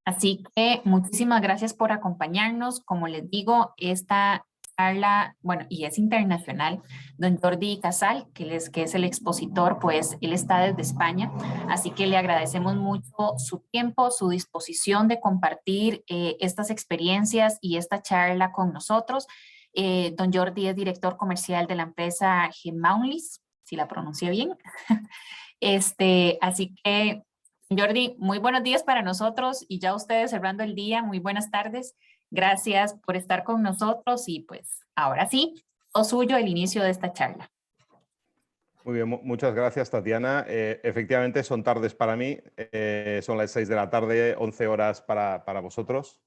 Así que muchísimas gracias por acompañarnos. Como les digo, esta charla, bueno, y es internacional. Don Jordi Casal, que es el expositor, pues él está desde España. Así que le agradecemos mucho su tiempo, su disposición de compartir estas experiencias y esta charla con nosotros. Don Jordi es director comercial de la empresa Gemaunlis, si la pronuncié bien. Así que Jordi, muy buenos días para nosotros y ya ustedes cerrando el día, muy buenas tardes. Gracias por estar con nosotros y pues ahora sí, todo suyo el inicio de esta charla. Muy bien, muchas gracias, Tatiana. Efectivamente son tardes para mí, son las 6 de la tarde, 11 horas para vosotros.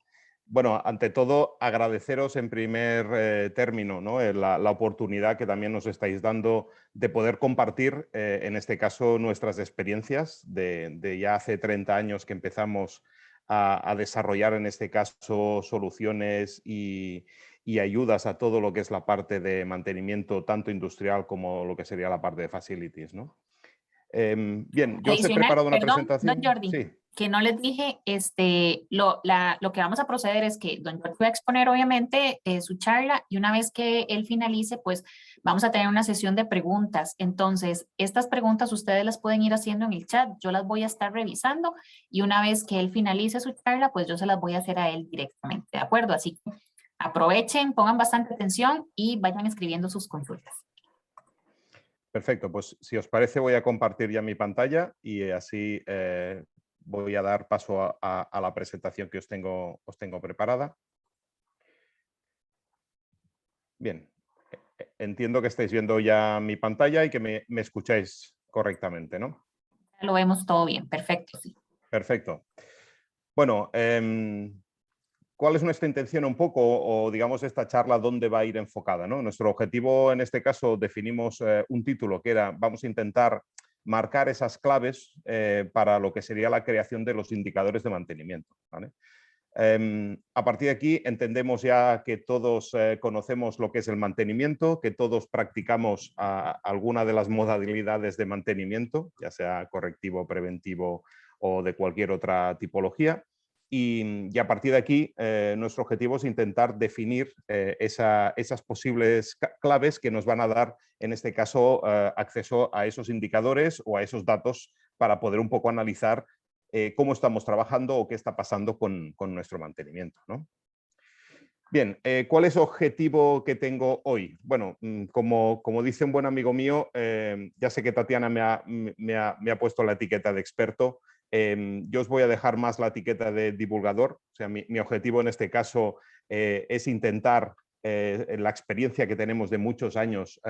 Bueno, ante todo, agradeceros en primer término, ¿no? La oportunidad que también nos estáis dando de poder compartir, en este caso, nuestras experiencias de ya hace 30 años que empezamos a desarrollar, en este caso, soluciones y ayudas a todo lo que es la parte de mantenimiento, tanto industrial como lo que sería la parte de facilities, ¿no? Bien, yo os he Adicional, preparado una perdón, don presentación. Jordi, Sí. que no les dije, lo que vamos a proceder es que don Jordi va a exponer obviamente su charla y una vez que él finalice, pues vamos a tener una sesión de preguntas. Entonces, estas preguntas ustedes las pueden ir haciendo en el chat, yo las voy a estar revisando y una vez que él finalice su charla, pues yo se las voy a hacer a él directamente, ¿de acuerdo? Así que aprovechen, pongan bastante atención y vayan escribiendo sus consultas. Perfecto, pues si os parece voy a compartir ya mi pantalla y así voy a dar paso a la presentación que os tengo preparada. Bien, entiendo que estáis viendo ya mi pantalla y que me escucháis correctamente, ¿no? Lo vemos todo bien, perfecto, sí. Perfecto. Bueno, ¿cuál es nuestra intención un poco o digamos esta charla dónde va a ir enfocada, ¿no? Nuestro objetivo en este caso definimos un título que era vamos a intentar marcar esas claves para lo que sería la creación de los indicadores de mantenimiento, ¿vale? A partir de aquí entendemos ya que todos conocemos lo que es el mantenimiento, que todos practicamos alguna de las modalidades de mantenimiento, ya sea correctivo, preventivo o de cualquier otra tipología. Y a partir de aquí nuestro objetivo es intentar definir esas posibles claves que nos van a dar, en este caso, acceso a esos indicadores o a esos datos para poder un poco analizar cómo estamos trabajando o qué está pasando con nuestro mantenimiento, ¿no? Bien, ¿cuál es el objetivo que tengo hoy? Bueno, como dice un buen amigo mío, ya sé que Tatiana me ha puesto la etiqueta de experto, yo os voy a dejar más la etiqueta de divulgador, o sea, mi objetivo en este caso es intentar, en la experiencia que tenemos de muchos años,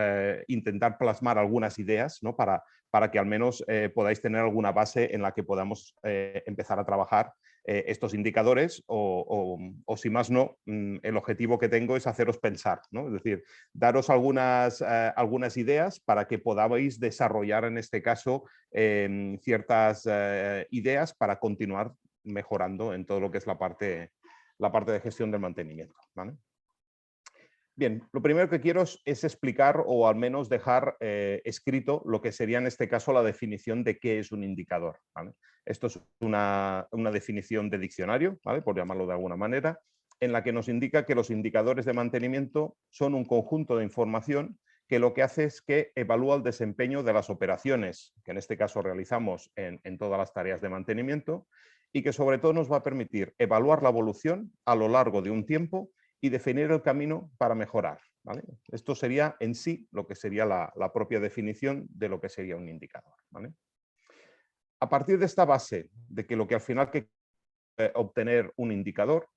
intentar plasmar algunas ideas, ¿no? para que al menos podáis tener alguna base en la que podamos empezar a trabajar estos indicadores o si más no, el objetivo que tengo es haceros pensar, ¿no? Es decir, daros algunas ideas para que podáis desarrollar en este caso ciertas ideas para continuar mejorando en todo lo que es la parte de gestión del mantenimiento, ¿vale? Bien, lo primero que quiero es explicar o al menos dejar escrito lo que sería en este caso la definición de qué es un indicador, ¿vale? Esto es una definición de diccionario, ¿vale? Por llamarlo de alguna manera, en la que nos indica que los indicadores de mantenimiento son un conjunto de información que lo que hace es que evalúa el desempeño de las operaciones, que en este caso realizamos en todas las tareas de mantenimiento, y que sobre todo nos va a permitir evaluar la evolución a lo largo de un tiempo y definir el camino para mejorar, ¿vale? Esto sería en sí lo que sería la propia definición de lo que sería un indicador, ¿vale? A partir de esta base de que lo que al final que obtener un indicador,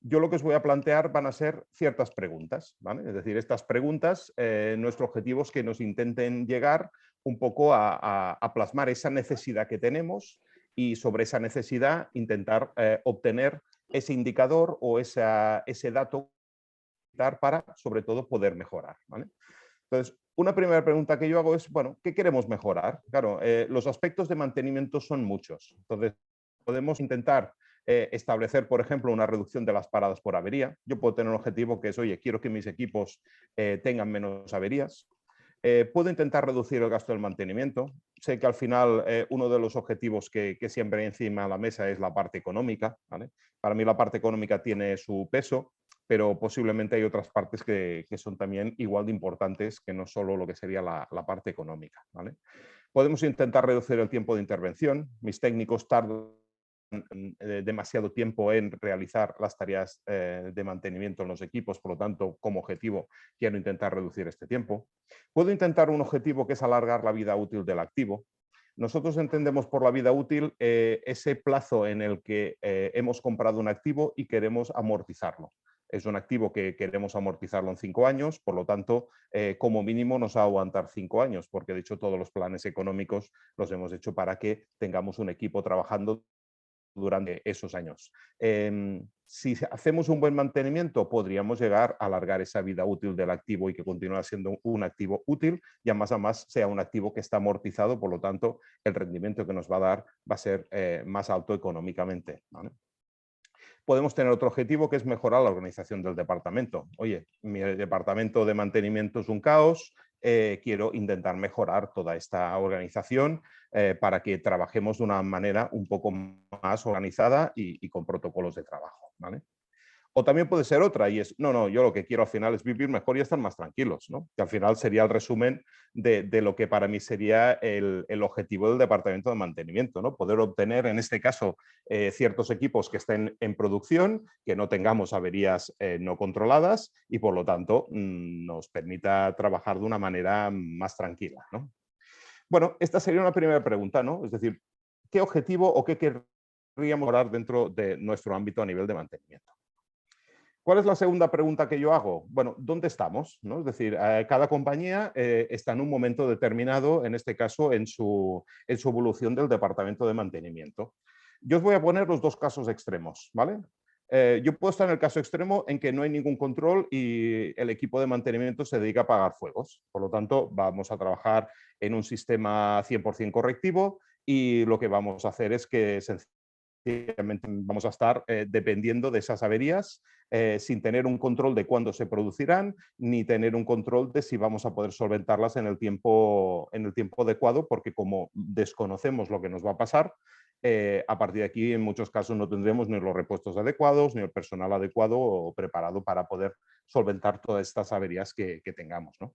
yo lo que os voy a plantear van a ser ciertas preguntas, ¿vale? Es decir, estas preguntas, nuestro objetivo es que nos intenten llegar un poco a plasmar esa necesidad que tenemos y sobre esa necesidad intentar obtener ese indicador o ese dato para, sobre todo, poder mejorar, ¿vale? Entonces, una primera pregunta que yo hago es, bueno, ¿qué queremos mejorar? Claro, los aspectos de mantenimiento son muchos. Entonces, podemos intentar establecer, por ejemplo, una reducción de las paradas por avería. Yo puedo tener un objetivo que es, oye, quiero que mis equipos tengan menos averías. Puedo intentar reducir el gasto del mantenimiento. Sé que al final uno de los objetivos que siempre hay encima de la mesa es la parte económica, ¿vale? Para mí la parte económica tiene su peso, pero posiblemente hay otras partes que son también igual de importantes que no solo lo que sería la parte económica, ¿vale? Podemos intentar reducir el tiempo de intervención. Mis técnicos tardan demasiado tiempo en realizar las tareas de mantenimiento en los equipos, por lo tanto, como objetivo, quiero intentar reducir este tiempo. Puedo intentar un objetivo que es alargar la vida útil del activo. Nosotros entendemos por la vida útil ese plazo en el que hemos comprado un activo y queremos amortizarlo. Es un activo que queremos amortizarlo en 5 años, por lo tanto, como mínimo nos va a aguantar 5 años, porque de hecho todos los planes económicos los hemos hecho para que tengamos un equipo trabajando durante esos años. Si hacemos un buen mantenimiento, podríamos llegar a alargar esa vida útil del activo y que continúe siendo un activo útil y a más sea un activo que está amortizado, por lo tanto, el rendimiento que nos va a dar va a ser más alto económicamente, ¿vale? Podemos tener otro objetivo que es mejorar la organización del departamento. Oye, mi departamento de mantenimiento es un caos, quiero intentar mejorar toda esta organización para que trabajemos de una manera un poco más organizada y con protocolos de trabajo, ¿vale? O también puede ser otra y es, no, yo lo que quiero al final es vivir mejor y estar más tranquilos, ¿no? Que al final sería el resumen de lo que para mí sería el objetivo del departamento de mantenimiento, ¿no? Poder obtener, en este caso, ciertos equipos que estén en producción, que no tengamos averías no controladas y, por lo tanto, nos permita trabajar de una manera más tranquila, ¿no? Bueno, esta sería una primera pregunta, ¿no? Es decir, ¿qué objetivo o qué querríamos lograr dentro de nuestro ámbito a nivel de mantenimiento? ¿Cuál es la segunda pregunta que yo hago? Bueno, ¿dónde estamos? ¿No? Es decir, cada compañía está en un momento determinado, en este caso, en su evolución del departamento de mantenimiento. Yo os voy a poner los dos casos extremos, ¿vale? Yo puedo estar en el caso extremo en que no hay ningún control y el equipo de mantenimiento se dedica a apagar fuegos. Por lo tanto, vamos a trabajar en un sistema 100% correctivo y lo que vamos a hacer es que vamos a estar dependiendo de esas averías sin tener un control de cuándo se producirán ni tener un control de si vamos a poder solventarlas en el tiempo adecuado, porque como desconocemos lo que nos va a pasar, a partir de aquí en muchos casos no tendremos ni los repuestos adecuados ni el personal adecuado o preparado para poder solventar todas estas averías que tengamos, ¿no?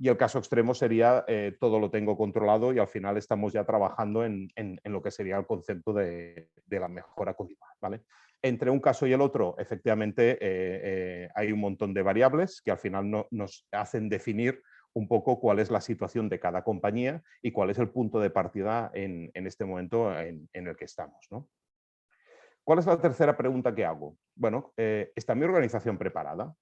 Y el caso extremo sería todo lo tengo controlado y al final estamos ya trabajando en lo que sería el concepto de la mejora continua, ¿vale? Entre un caso y el otro, efectivamente, hay un montón de variables que al final nos hacen definir un poco cuál es la situación de cada compañía y cuál es el punto de partida en este momento en el que estamos, ¿no? ¿Cuál es la tercera pregunta que hago? Bueno, ¿está mi organización preparada?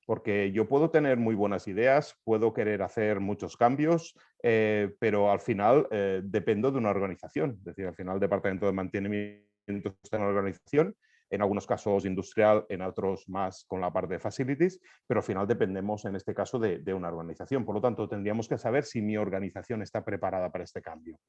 Porque yo puedo tener muy buenas ideas, puedo querer hacer muchos cambios, pero al final dependo de una organización. Es decir, al final el departamento de mantenimiento está en una organización, en algunos casos industrial, en otros más con la parte de facilities, pero al final dependemos en este caso de una organización. Por lo tanto, tendríamos que saber si mi organización está preparada para este cambio.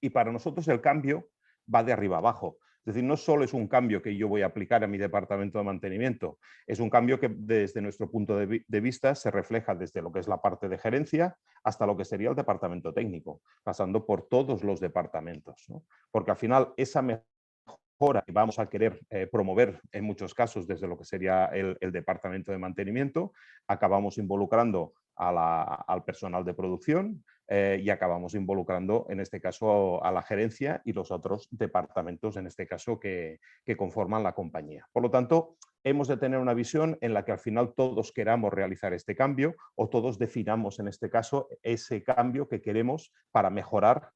Y para nosotros el cambio va de arriba abajo. Es decir, no solo es un cambio que yo voy a aplicar a mi departamento de mantenimiento, es un cambio que desde nuestro punto de vista se refleja desde lo que es la parte de gerencia hasta lo que sería el departamento técnico, pasando por todos los departamentos, ¿no? Porque al final esa mejora que vamos a querer promover en muchos casos desde lo que sería el departamento de mantenimiento, acabamos involucrando al personal de producción y acabamos involucrando en este caso a la gerencia y los otros departamentos en este caso que conforman la compañía. Por lo tanto, hemos de tener una visión en la que al final todos queramos realizar este cambio o todos definamos en este caso ese cambio que queremos para mejorar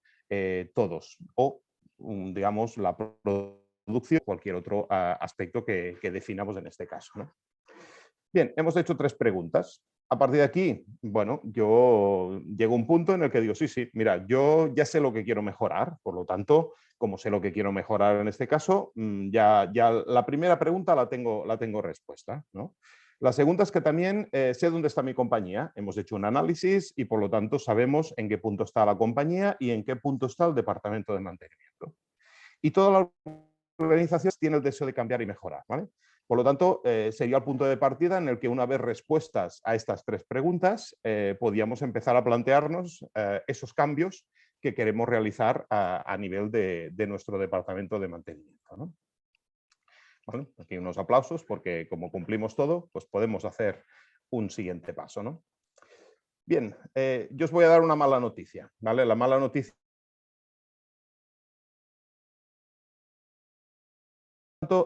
todos o digamos la producción, cualquier otro aspecto que definamos en este caso, ¿no? Bien, hemos hecho 3 preguntas. A partir de aquí, bueno, yo llego a un punto en el que digo, sí, mira, yo ya sé lo que quiero mejorar, por lo tanto, como sé lo que quiero mejorar en este caso, ya la primera pregunta la tengo respuesta, ¿no? La segunda es que también sé dónde está mi compañía. Hemos hecho un análisis y por lo tanto sabemos en qué punto está la compañía y en qué punto está el departamento de mantenimiento. Y toda la organización tiene el deseo de cambiar y mejorar, ¿vale? Por lo tanto, sería el punto de partida en el que una vez respuestas a estas 3 preguntas, podíamos empezar a plantearnos esos cambios que queremos realizar a nivel de nuestro departamento de mantenimiento, ¿no? Bueno, aquí unos aplausos porque como cumplimos todo, pues podemos hacer un siguiente paso, ¿no? Bien, yo os voy a dar una mala noticia, ¿vale? La mala noticia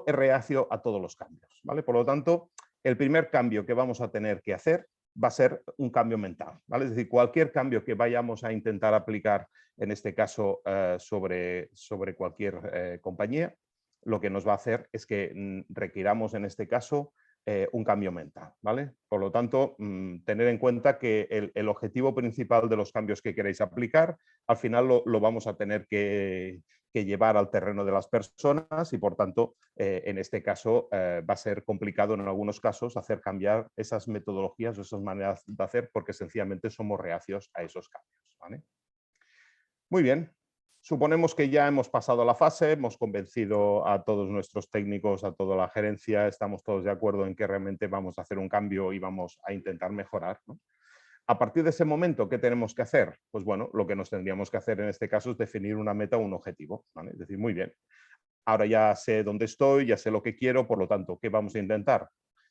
es reacio a todos los cambios, ¿vale? Por lo tanto, el primer cambio que vamos a tener que hacer va a ser un cambio mental, ¿vale? Es decir, cualquier cambio que vayamos a intentar aplicar, en este caso, sobre cualquier compañía, lo que nos va a hacer es que requiramos, en este caso, un cambio mental, ¿vale? Por lo tanto, tener en cuenta que el objetivo principal de los cambios que queréis aplicar, al final lo vamos a tener que llevar al terreno de las personas y, por tanto, en este caso va a ser complicado en algunos casos hacer cambiar esas metodologías o esas maneras de hacer porque sencillamente somos reacios a esos cambios, ¿vale? Muy bien. Suponemos que ya hemos pasado la fase, hemos convencido a todos nuestros técnicos, a toda la gerencia, estamos todos de acuerdo en que realmente vamos a hacer un cambio y vamos a intentar mejorar, ¿no? A partir de ese momento, ¿qué tenemos que hacer? Pues bueno, lo que nos tendríamos que hacer en este caso es definir una meta o un objetivo, ¿vale? Es decir, muy bien, ahora ya sé dónde estoy, ya sé lo que quiero, por lo tanto, ¿qué vamos a intentar?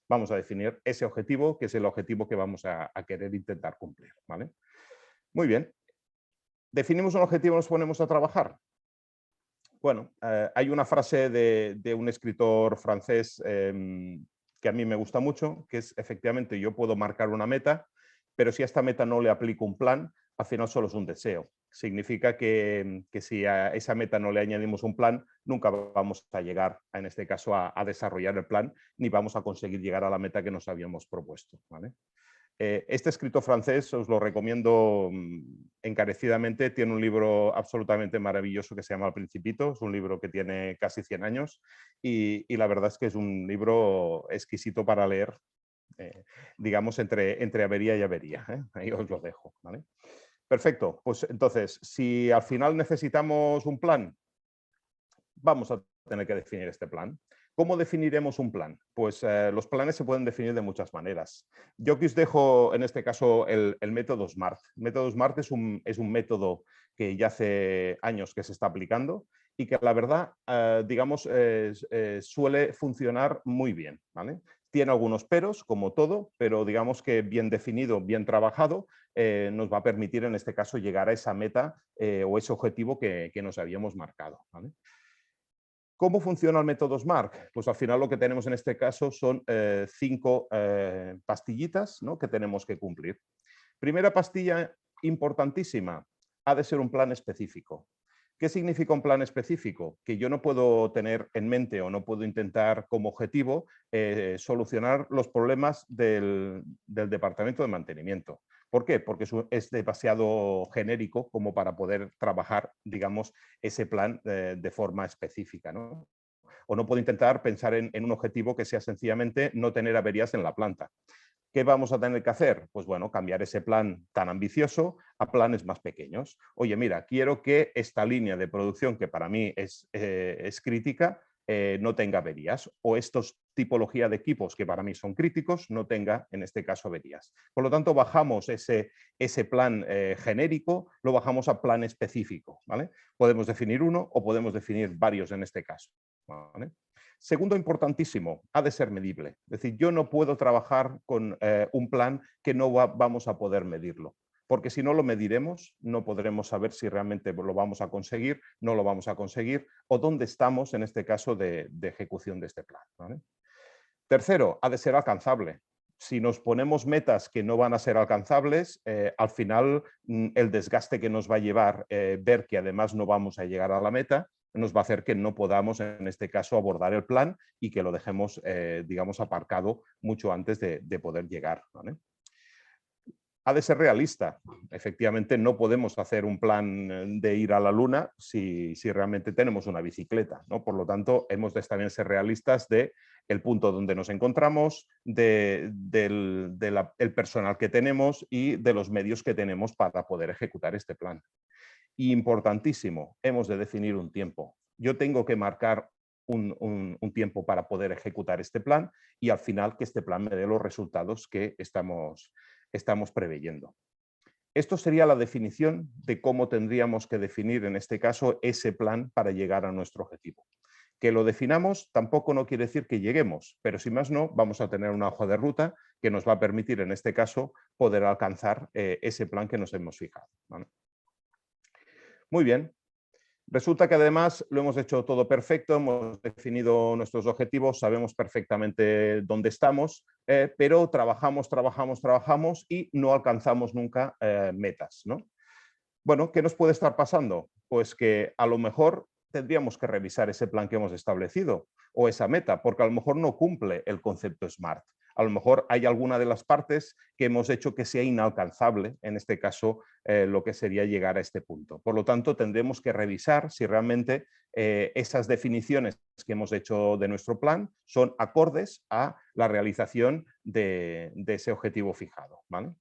Vamos a definir ese objetivo, que es el objetivo que vamos a querer intentar cumplir, ¿vale? Muy bien. Definimos un objetivo, nos ponemos a trabajar. Bueno, hay una frase de un escritor francés que a mí me gusta mucho, que es efectivamente yo puedo marcar una meta, pero si a esta meta no le aplico un plan, al final solo es un deseo. Significa que si a esa meta no le añadimos un plan, nunca vamos a llegar, en este caso, a desarrollar el plan, ni vamos a conseguir llegar a la meta que nos habíamos propuesto, ¿vale? Este escritor francés os lo recomiendo encarecidamente, tiene un libro absolutamente maravilloso que se llama El Principito, es un libro que tiene casi 100 años y la verdad es que es un libro exquisito para leer, digamos, entre avería y avería, ¿eh? Ahí os lo dejo, ¿vale? Perfecto, pues entonces, si al final necesitamos un plan, vamos a tener que definir este plan. ¿Cómo definiremos un plan? Pues los planes se pueden definir de muchas maneras. Yo aquí os dejo, en este caso, el método SMART. El método SMART es un método que ya hace años que se está aplicando y que la verdad, digamos, suele funcionar muy bien, ¿vale? Tiene algunos peros, como todo, pero digamos que bien definido, bien trabajado, nos va a permitir, en este caso, llegar a esa meta o ese objetivo que nos habíamos marcado, ¿vale? ¿Cómo funciona el método SMART? Pues al final lo que tenemos en este caso son 5 pastillitas, ¿no?, que tenemos que cumplir. Primera pastilla importantísima, ha de ser un plan específico. ¿Qué significa un plan específico? Que yo no puedo tener en mente o no puedo intentar como objetivo solucionar los problemas del departamento de mantenimiento. ¿Por qué? Porque es demasiado genérico como para poder trabajar, digamos, ese plan de forma específica, ¿no? O no puedo intentar pensar en un objetivo que sea sencillamente no tener averías en la planta. ¿Qué vamos a tener que hacer? Pues bueno, cambiar ese plan tan ambicioso a planes más pequeños. Oye, mira, quiero que esta línea de producción, que para mí es crítica, no tenga averías, o estos tipología de equipos que para mí son críticos no tenga, en este caso, averías. Por lo tanto, bajamos ese plan genérico, lo bajamos a plan específico, ¿vale? Podemos definir uno o podemos definir varios en este caso, ¿vale? Segundo, importantísimo, ha de ser medible. Es decir, yo no puedo trabajar con un plan que no vamos a poder medirlo, porque si no lo mediremos, no podremos saber si realmente lo vamos a conseguir, no lo vamos a conseguir, o dónde estamos en este caso de ejecución de este plan, ¿vale? Tercero, ha de ser alcanzable. Si nos ponemos metas que no van a ser alcanzables, al final el desgaste que nos va a llevar ver que además no vamos a llegar a la meta, nos va a hacer que no podamos, en este caso, abordar el plan y que lo dejemos, digamos, aparcado mucho antes de poder llegar, ¿vale? Ha de ser realista. Efectivamente, no podemos hacer un plan de ir a la luna si realmente tenemos una bicicleta, ¿no? Por lo tanto, hemos de también ser realistas del punto donde nos encontramos, del personal que tenemos y de los medios que tenemos para poder ejecutar este plan. Y importantísimo, hemos de definir un tiempo. Yo tengo que marcar un tiempo para poder ejecutar este plan y al final que este plan me dé los resultados que estamos preveyendo. Esto sería la definición de cómo tendríamos que definir en este caso ese plan para llegar a nuestro objetivo. Que lo definamos tampoco no quiere decir que lleguemos, pero si más no, vamos a tener una hoja de ruta que nos va a permitir en este caso poder alcanzar ese plan que nos hemos fijado, ¿vale? Muy bien. Resulta que además lo hemos hecho todo perfecto, hemos definido nuestros objetivos, sabemos perfectamente dónde estamos, pero trabajamos y no alcanzamos nunca metas, ¿no? Bueno, ¿qué nos puede estar pasando? Pues que a lo mejor tendríamos que revisar ese plan que hemos establecido o esa meta, porque a lo mejor no cumple el concepto SMART. A lo mejor hay alguna de las partes que hemos hecho que sea inalcanzable, en este caso, lo que sería llegar a este punto. Por lo tanto, tendremos que revisar si realmente esas definiciones que hemos hecho de nuestro plan son acordes a la realización de ese objetivo fijado, ¿vale?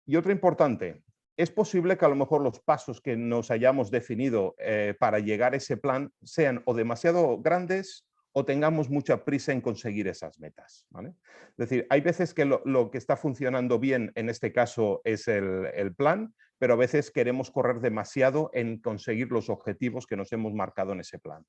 Y otra importante, es posible que a lo mejor los pasos que nos hayamos definido para llegar a ese plan sean o demasiado grandes o tengamos mucha prisa en conseguir esas metas, ¿vale? Es decir, hay veces que lo que está funcionando bien en este caso es el plan, pero a veces queremos correr demasiado en conseguir los objetivos que nos hemos marcado en ese plan.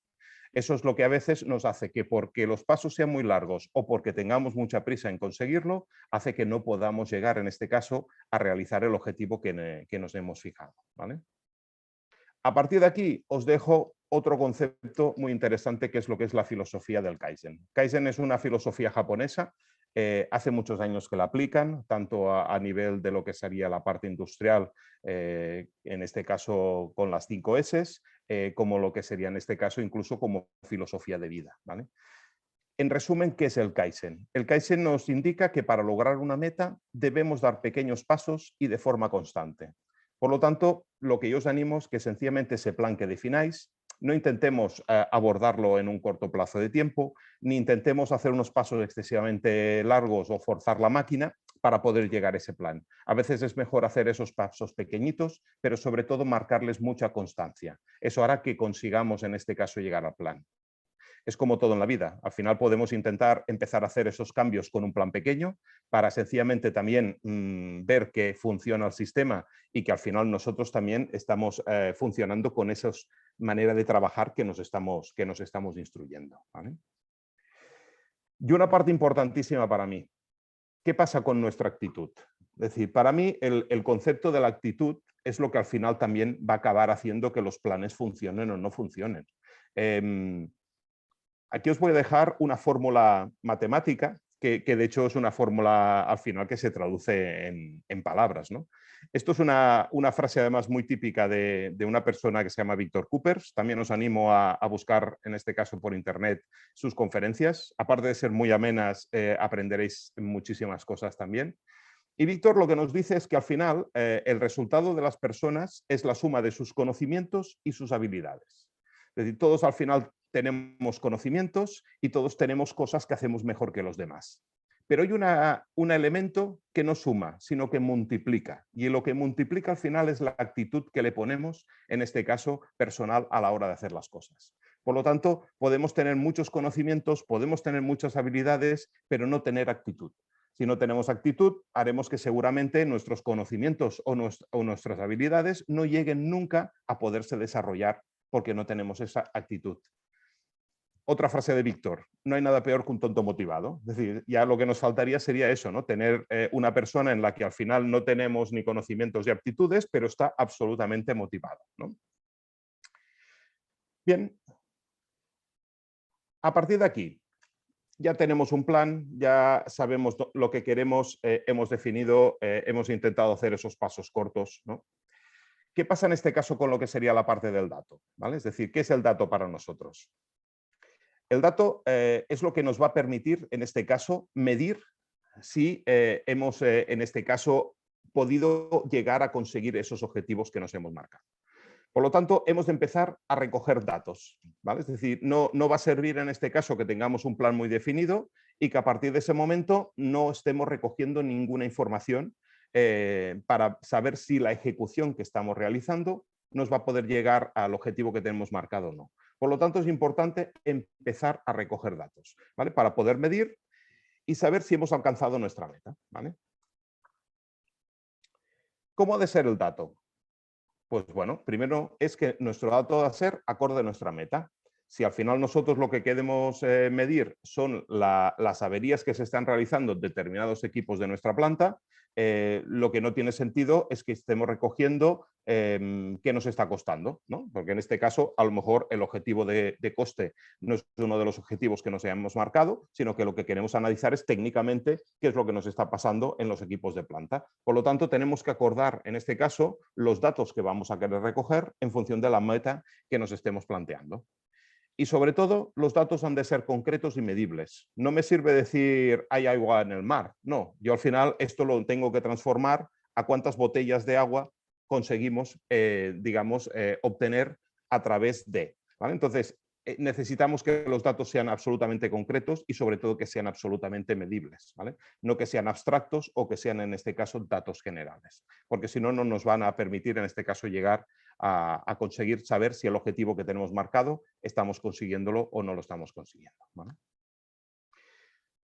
Eso es lo que a veces nos hace que porque los pasos sean muy largos o porque tengamos mucha prisa en conseguirlo, hace que no podamos llegar, en este caso, a realizar el objetivo que nos hemos fijado, ¿vale? A partir de aquí os dejo otro concepto muy interesante que es lo que es la filosofía del Kaizen. Kaizen es una filosofía japonesa, hace muchos años que la aplican, tanto a nivel de lo que sería la parte industrial, en este caso con las 5 S, como lo que sería en este caso incluso como filosofía de vida, ¿vale? En resumen, ¿qué es el Kaizen? El Kaizen nos indica que para lograr una meta debemos dar pequeños pasos y de forma constante. Por lo tanto, lo que yo os animo es que sencillamente ese plan que defináis, no intentemos abordarlo en un corto plazo de tiempo, ni intentemos hacer unos pasos excesivamente largos o forzar la máquina para poder llegar a ese plan. A veces es mejor hacer esos pasos pequeñitos, pero sobre todo marcarles mucha constancia. Eso hará que consigamos en este caso llegar al plan. Es como todo en la vida. Al final podemos intentar empezar a hacer esos cambios con un plan pequeño para sencillamente también ver que funciona el sistema y que al final nosotros también estamos funcionando con esa manera de trabajar que nos estamos instruyendo, ¿vale? Y una parte importantísima para mí, ¿qué pasa con nuestra actitud? Es decir, para mí el concepto de la actitud es lo que al final también va a acabar haciendo que los planes funcionen o no funcionen. Aquí os voy a dejar una fórmula matemática, que de hecho es una fórmula al final que se traduce en palabras, ¿no? Esto es una frase además muy típica de una persona que se llama Víctor Coopers. También os animo a buscar, en este caso por internet, sus conferencias. Aparte de ser muy amenas, aprenderéis muchísimas cosas también. Y Víctor lo que nos dice es que al final el resultado de las personas es la suma de sus conocimientos y sus habilidades. Es decir, todos al final tenemos conocimientos y todos tenemos cosas que hacemos mejor que los demás. Pero hay un elemento que no suma, sino que multiplica. Y lo que multiplica al final es la actitud que le ponemos, en este caso personal, a la hora de hacer las cosas. Por lo tanto, podemos tener muchos conocimientos, podemos tener muchas habilidades, pero no tener actitud. Si no tenemos actitud, haremos que seguramente nuestros conocimientos o nuestras habilidades no lleguen nunca a poderse desarrollar porque no tenemos esa actitud. Otra frase de Víctor, no hay nada peor que un tonto motivado. Es decir, ya lo que nos faltaría sería eso, ¿no? Tener una persona en la que al final no tenemos ni conocimientos ni aptitudes, pero está absolutamente motivado, ¿no? Bien, a partir de aquí, ya tenemos un plan, ya sabemos lo que queremos, hemos definido, hemos intentado hacer esos pasos cortos, ¿no? ¿Qué pasa en este caso con lo que sería la parte del dato? ¿Vale? Es decir, ¿qué es el dato para nosotros? El dato es lo que nos va a permitir, en este caso, medir si hemos, en este caso, podido llegar a conseguir esos objetivos que nos hemos marcado. Por lo tanto, hemos de empezar a recoger datos, ¿vale? Es decir, no va a servir en este caso que tengamos un plan muy definido y que a partir de ese momento no estemos recogiendo ninguna información para saber si la ejecución que estamos realizando nos va a poder llegar al objetivo que tenemos marcado o no. Por lo tanto, es importante empezar a recoger datos, ¿vale? Para poder medir y saber si hemos alcanzado nuestra meta, ¿vale? ¿Cómo ha de ser el dato? Pues bueno, primero es que nuestro dato va a ser acorde a nuestra meta. Si al final nosotros lo que queremos medir son las averías que se están realizando en determinados equipos de nuestra planta, lo que no tiene sentido es que estemos recogiendo qué nos está costando, ¿no? Porque en este caso a lo mejor el objetivo de coste no es uno de los objetivos que nos hayamos marcado, sino que lo que queremos analizar es técnicamente qué es lo que nos está pasando en los equipos de planta. Por lo tanto, tenemos que acordar en este caso los datos que vamos a querer recoger en función de la meta que nos estemos planteando. Y sobre todo, los datos han de ser concretos y medibles. No me sirve decir hay agua en el mar. No, yo al final esto lo tengo que transformar a cuántas botellas de agua conseguimos, obtener a través de. ¿Vale? Entonces, necesitamos que los datos sean absolutamente concretos y sobre todo que sean absolutamente medibles, ¿vale? No que sean abstractos o que sean en este caso datos generales, porque si no, no nos van a permitir en este caso llegar a conseguir saber si el objetivo que tenemos marcado estamos consiguiéndolo o no lo estamos consiguiendo, ¿vale?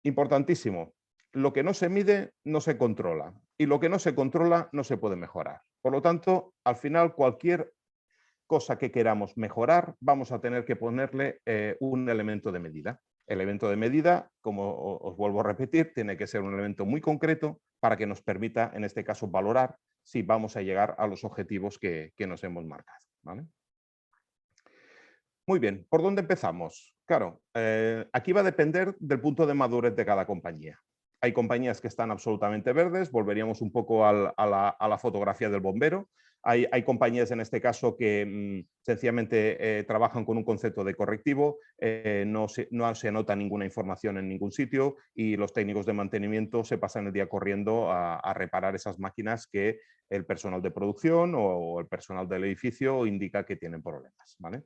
Importantísimo, lo que no se mide no se controla y lo que no se controla no se puede mejorar. Por lo tanto, al final cualquier cosa que queramos mejorar, vamos a tener que ponerle un elemento de medida. El elemento de medida, como os vuelvo a repetir, tiene que ser un elemento muy concreto para que nos permita, en este caso, valorar si vamos a llegar a los objetivos que nos hemos marcado, ¿vale? Muy bien, ¿por dónde empezamos? Claro, aquí va a depender del punto de madurez de cada compañía. Hay compañías que están absolutamente verdes, volveríamos un poco a la fotografía del bombero. Hay compañías en este caso que sencillamente trabajan con un concepto de correctivo, no se anota ninguna información en ningún sitio y los técnicos de mantenimiento se pasan el día corriendo a reparar esas máquinas que el personal de producción o el personal del edificio indica que tienen problemas, ¿vale?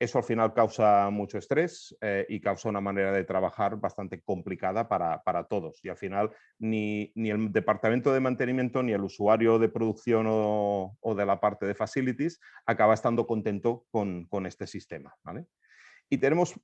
Eso al final causa mucho estrés y causa una manera de trabajar bastante complicada para todos. Y al final ni el departamento de mantenimiento ni el usuario de producción o de la parte de facilities acaba estando contento con este sistema, ¿vale? Y tenemos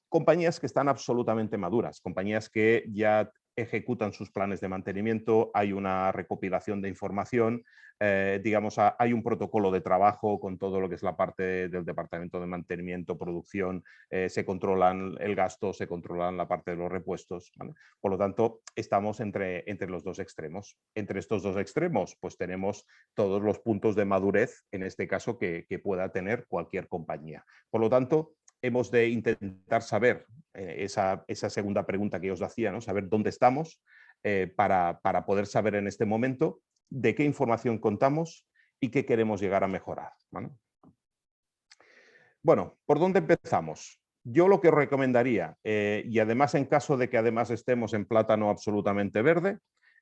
compañías que están absolutamente maduras, compañías que ya ejecutan sus planes de mantenimiento, hay una recopilación de información, hay un protocolo de trabajo con todo lo que es la parte del departamento de mantenimiento, producción, se controlan el gasto, se controlan la parte de los repuestos, ¿vale? Por lo tanto, estamos entre los dos extremos. Entre estos dos extremos, pues tenemos todos los puntos de madurez, en este caso, que pueda tener cualquier compañía. Por lo tanto, hemos de intentar saber esa segunda pregunta que os hacía, ¿no? Saber dónde estamos para poder saber en este momento de qué información contamos y qué queremos llegar a mejorar, ¿vale? Bueno, ¿por dónde empezamos? Yo lo que os recomendaría, y además en caso de que además estemos en plátano absolutamente verde,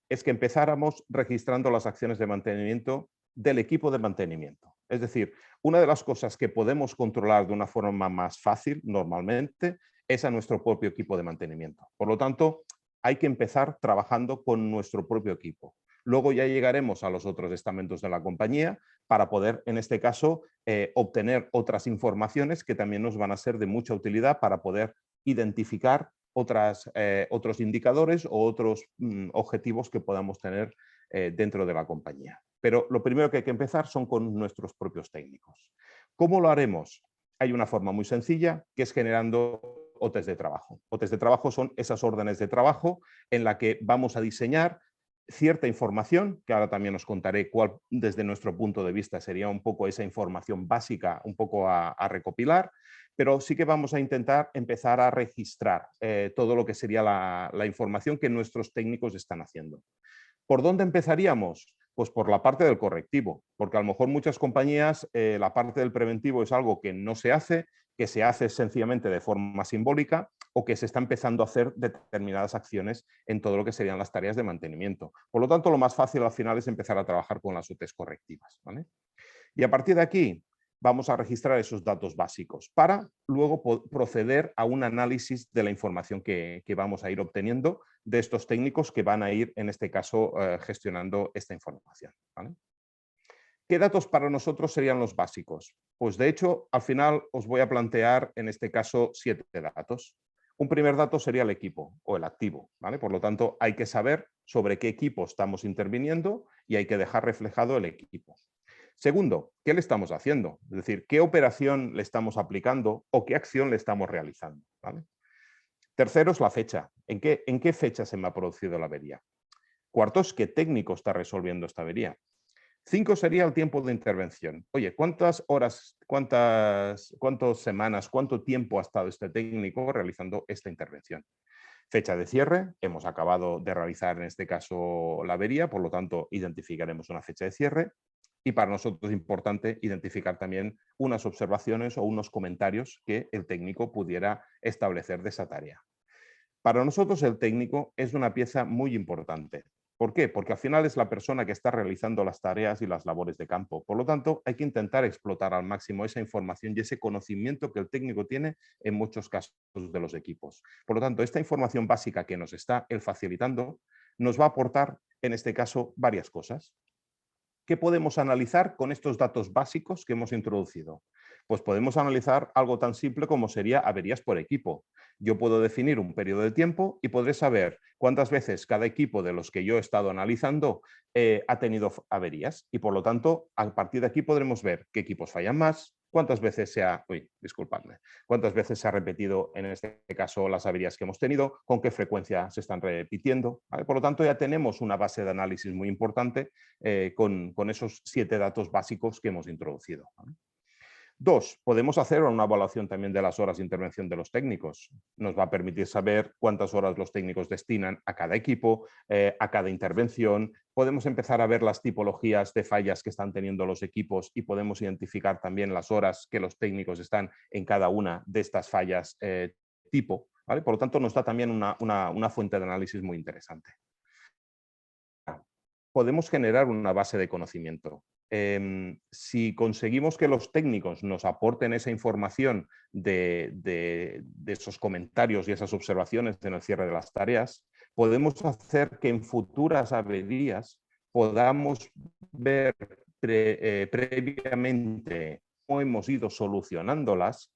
es que empezáramos registrando las acciones de mantenimiento del equipo de mantenimiento. Es decir, una de las cosas que podemos controlar de una forma más fácil normalmente es a nuestro propio equipo de mantenimiento. Por lo tanto, hay que empezar trabajando con nuestro propio equipo. Luego ya llegaremos a los otros estamentos de la compañía para poder, en este caso, obtener otras informaciones que también nos van a ser de mucha utilidad para poder identificar otros indicadores o otros objetivos que podamos tener dentro de la compañía. Pero lo primero que hay que empezar son con nuestros propios técnicos. ¿Cómo lo haremos? Hay una forma muy sencilla, que es generando OTs de trabajo. OTs de trabajo son esas órdenes de trabajo en la que vamos a diseñar cierta información, que ahora también os contaré cuál desde nuestro punto de vista sería un poco esa información básica, un poco a recopilar, pero sí que vamos a intentar empezar a registrar todo lo que sería la información que nuestros técnicos están haciendo. ¿Por dónde empezaríamos? Pues por la parte del correctivo, porque a lo mejor muchas compañías la parte del preventivo es algo que no se hace, que se hace sencillamente de forma simbólica o que se está empezando a hacer determinadas acciones en todo lo que serían las tareas de mantenimiento. Por lo tanto, lo más fácil al final es empezar a trabajar con las OTs correctivas, ¿vale? Y a partir de aquí vamos a registrar esos datos básicos para luego proceder a un análisis de la información que vamos a ir obteniendo de estos técnicos que van a ir, en este caso, gestionando esta información, ¿vale? ¿Qué datos para nosotros serían los básicos? Pues de hecho, al final os voy a plantear en este caso 7 datos. Un primer dato sería el equipo o el activo, ¿vale? Por lo tanto, hay que saber sobre qué equipo estamos interviniendo y hay que dejar reflejado el equipo. Segundo, ¿qué le estamos haciendo? Es decir, ¿qué operación le estamos aplicando o qué acción le estamos realizando? ¿Vale? Tercero es la fecha. ¿En qué fecha se me ha producido la avería? Cuarto es qué técnico está resolviendo esta avería. 5 sería el tiempo de intervención. Oye, ¿cuántas horas, cuántas semanas, cuánto tiempo ha estado este técnico realizando esta intervención? Fecha de cierre, hemos acabado de realizar en este caso la avería, por lo tanto identificaremos una fecha de cierre y para nosotros es importante identificar también unas observaciones o unos comentarios que el técnico pudiera establecer de esa tarea. Para nosotros el técnico es una pieza muy importante. ¿Por qué? Porque al final es la persona que está realizando las tareas y las labores de campo. Por lo tanto, hay que intentar explotar al máximo esa información y ese conocimiento que el técnico tiene en muchos casos de los equipos. Por lo tanto, esta información básica que nos está él facilitando nos va a aportar, en este caso, varias cosas. ¿Qué podemos analizar con estos datos básicos que hemos introducido? Pues podemos analizar algo tan simple como sería averías por equipo. Yo puedo definir un periodo de tiempo y podré saber cuántas veces cada equipo de los que yo he estado analizando ha tenido averías y por lo tanto a partir de aquí podremos ver qué equipos fallan más, cuántas veces cuántas veces se ha repetido en este caso las averías que hemos tenido, con qué frecuencia se están repitiendo, ¿vale? Por lo tanto ya tenemos una base de análisis muy importante con esos 7 datos básicos que hemos introducido, ¿vale? 2, podemos hacer una evaluación también de las horas de intervención de los técnicos. Nos va a permitir saber cuántas horas los técnicos destinan a cada equipo, a cada intervención. Podemos empezar a ver las tipologías de fallas que están teniendo los equipos y podemos identificar también las horas que los técnicos están en cada una de estas fallas tipo, ¿vale? Por lo tanto, nos da también una fuente de análisis muy interesante. Podemos generar una base de conocimiento. Si conseguimos que los técnicos nos aporten esa información de esos comentarios y esas observaciones en el cierre de las tareas, podemos hacer que en futuras averías podamos ver previamente cómo hemos ido solucionándolas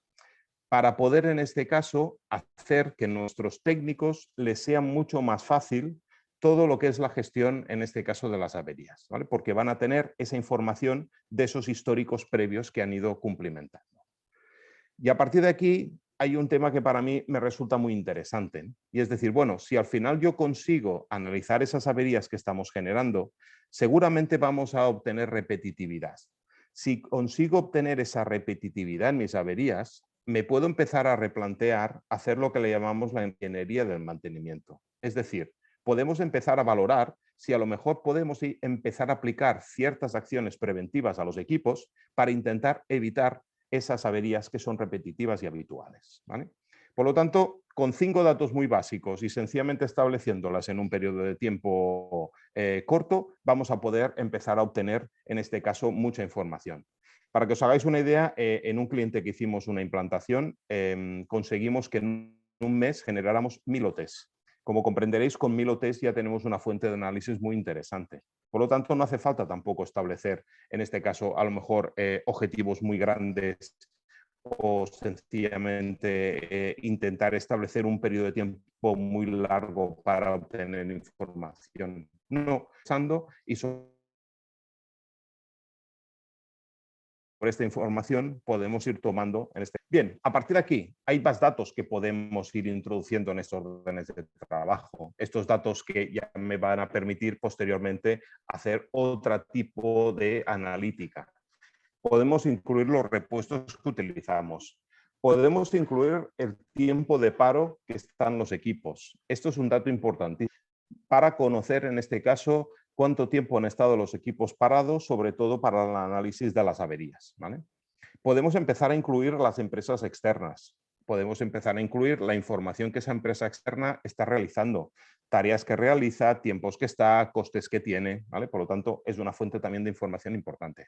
para poder en este caso hacer que nuestros técnicos les sea mucho más fácil todo lo que es la gestión, en este caso, de las averías, ¿vale? Porque van a tener esa información de esos históricos previos que han ido cumplimentando. Y a partir de aquí hay un tema que para mí me resulta muy interesante, ¿no? Y es decir, bueno, si al final yo consigo analizar esas averías que estamos generando, seguramente vamos a obtener repetitividad. Si consigo obtener esa repetitividad en mis averías, me puedo empezar a replantear hacer lo que le llamamos la ingeniería del mantenimiento. Es decir, podemos empezar a valorar si a lo mejor podemos empezar a aplicar ciertas acciones preventivas a los equipos para intentar evitar esas averías que son repetitivas y habituales, ¿vale? Por lo tanto, con 5 datos muy básicos y sencillamente estableciéndolas en un periodo de tiempo corto, vamos a poder empezar a obtener, en este caso, mucha información. Para que os hagáis una idea, en un cliente que hicimos una implantación, conseguimos que en un mes generáramos 1000 OTs. Como comprenderéis, con 1000 OTs ya tenemos una fuente de análisis muy interesante. Por lo tanto, no hace falta tampoco establecer, en este caso, a lo mejor objetivos muy grandes o sencillamente intentar establecer un periodo de tiempo muy largo para obtener información. No, pensando y por esta información podemos ir tomando en este. Bien, a partir de aquí hay más datos que podemos ir introduciendo en estos órdenes de trabajo. Estos datos que ya me van a permitir posteriormente hacer otro tipo de analítica. Podemos incluir los repuestos que utilizamos. Podemos incluir el tiempo de paro que están los equipos. Esto es un dato importantísimo para conocer, en este caso, cuánto tiempo han estado los equipos parados, sobre todo para el análisis de las averías, ¿vale? Podemos empezar a incluir las empresas externas. Podemos empezar a incluir la información que esa empresa externa está realizando, tareas que realiza, tiempos que está, costes que tiene, ¿vale? Por lo tanto, es una fuente también de información importante.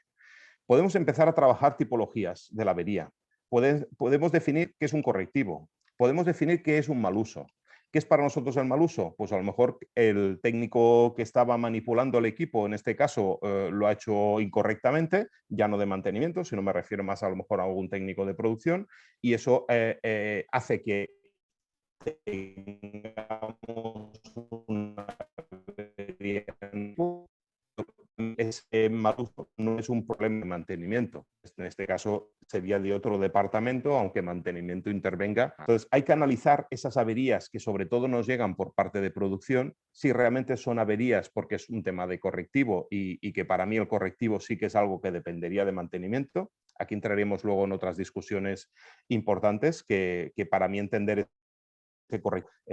Podemos empezar a trabajar tipologías de la avería. Podemos definir qué es un correctivo. Podemos definir qué es un mal uso. ¿Qué es para nosotros el mal uso? Pues a lo mejor el técnico que estaba manipulando el equipo, en este caso, lo ha hecho incorrectamente, ya no de mantenimiento, sino me refiero más a lo mejor a algún técnico de producción, y eso hace que tengamos una ese mal uso no es un problema de mantenimiento. En este caso sería de otro departamento, aunque mantenimiento intervenga. Entonces hay que analizar esas averías que sobre todo nos llegan por parte de producción, si realmente son averías porque es un tema de correctivo y que para mí el correctivo sí que es algo que dependería de mantenimiento. Aquí entraremos luego en otras discusiones importantes que para mí entender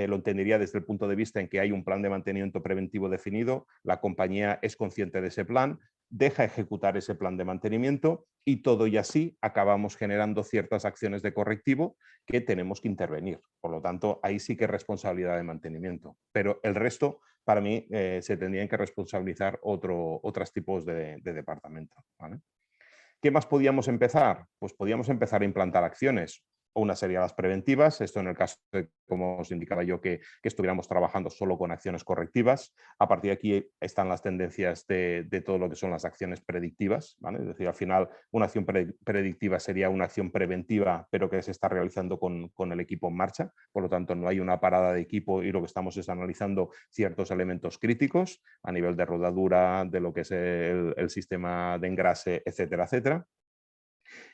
lo entendería desde el punto de vista en que hay un plan de mantenimiento preventivo definido, la compañía es consciente de ese plan, deja ejecutar ese plan de mantenimiento y todo y así acabamos generando ciertas acciones de correctivo que tenemos que intervenir. Por lo tanto, ahí sí que es responsabilidad de mantenimiento. Pero el resto, para mí, se tendrían que responsabilizar otros tipos de departamento, ¿vale? ¿Qué más podíamos empezar? Pues podíamos empezar a implantar acciones. Una sería las preventivas, esto en el caso de, como os indicaba yo, que estuviéramos trabajando solo con acciones correctivas. A partir de aquí están las tendencias de todo lo que son las acciones predictivas, ¿vale? Es decir, al final una acción predictiva sería una acción preventiva, pero que se está realizando con el equipo en marcha. Por lo tanto, no hay una parada de equipo y lo que estamos es analizando ciertos elementos críticos a nivel de rodadura, de lo que es el sistema de engrase, etcétera, etcétera.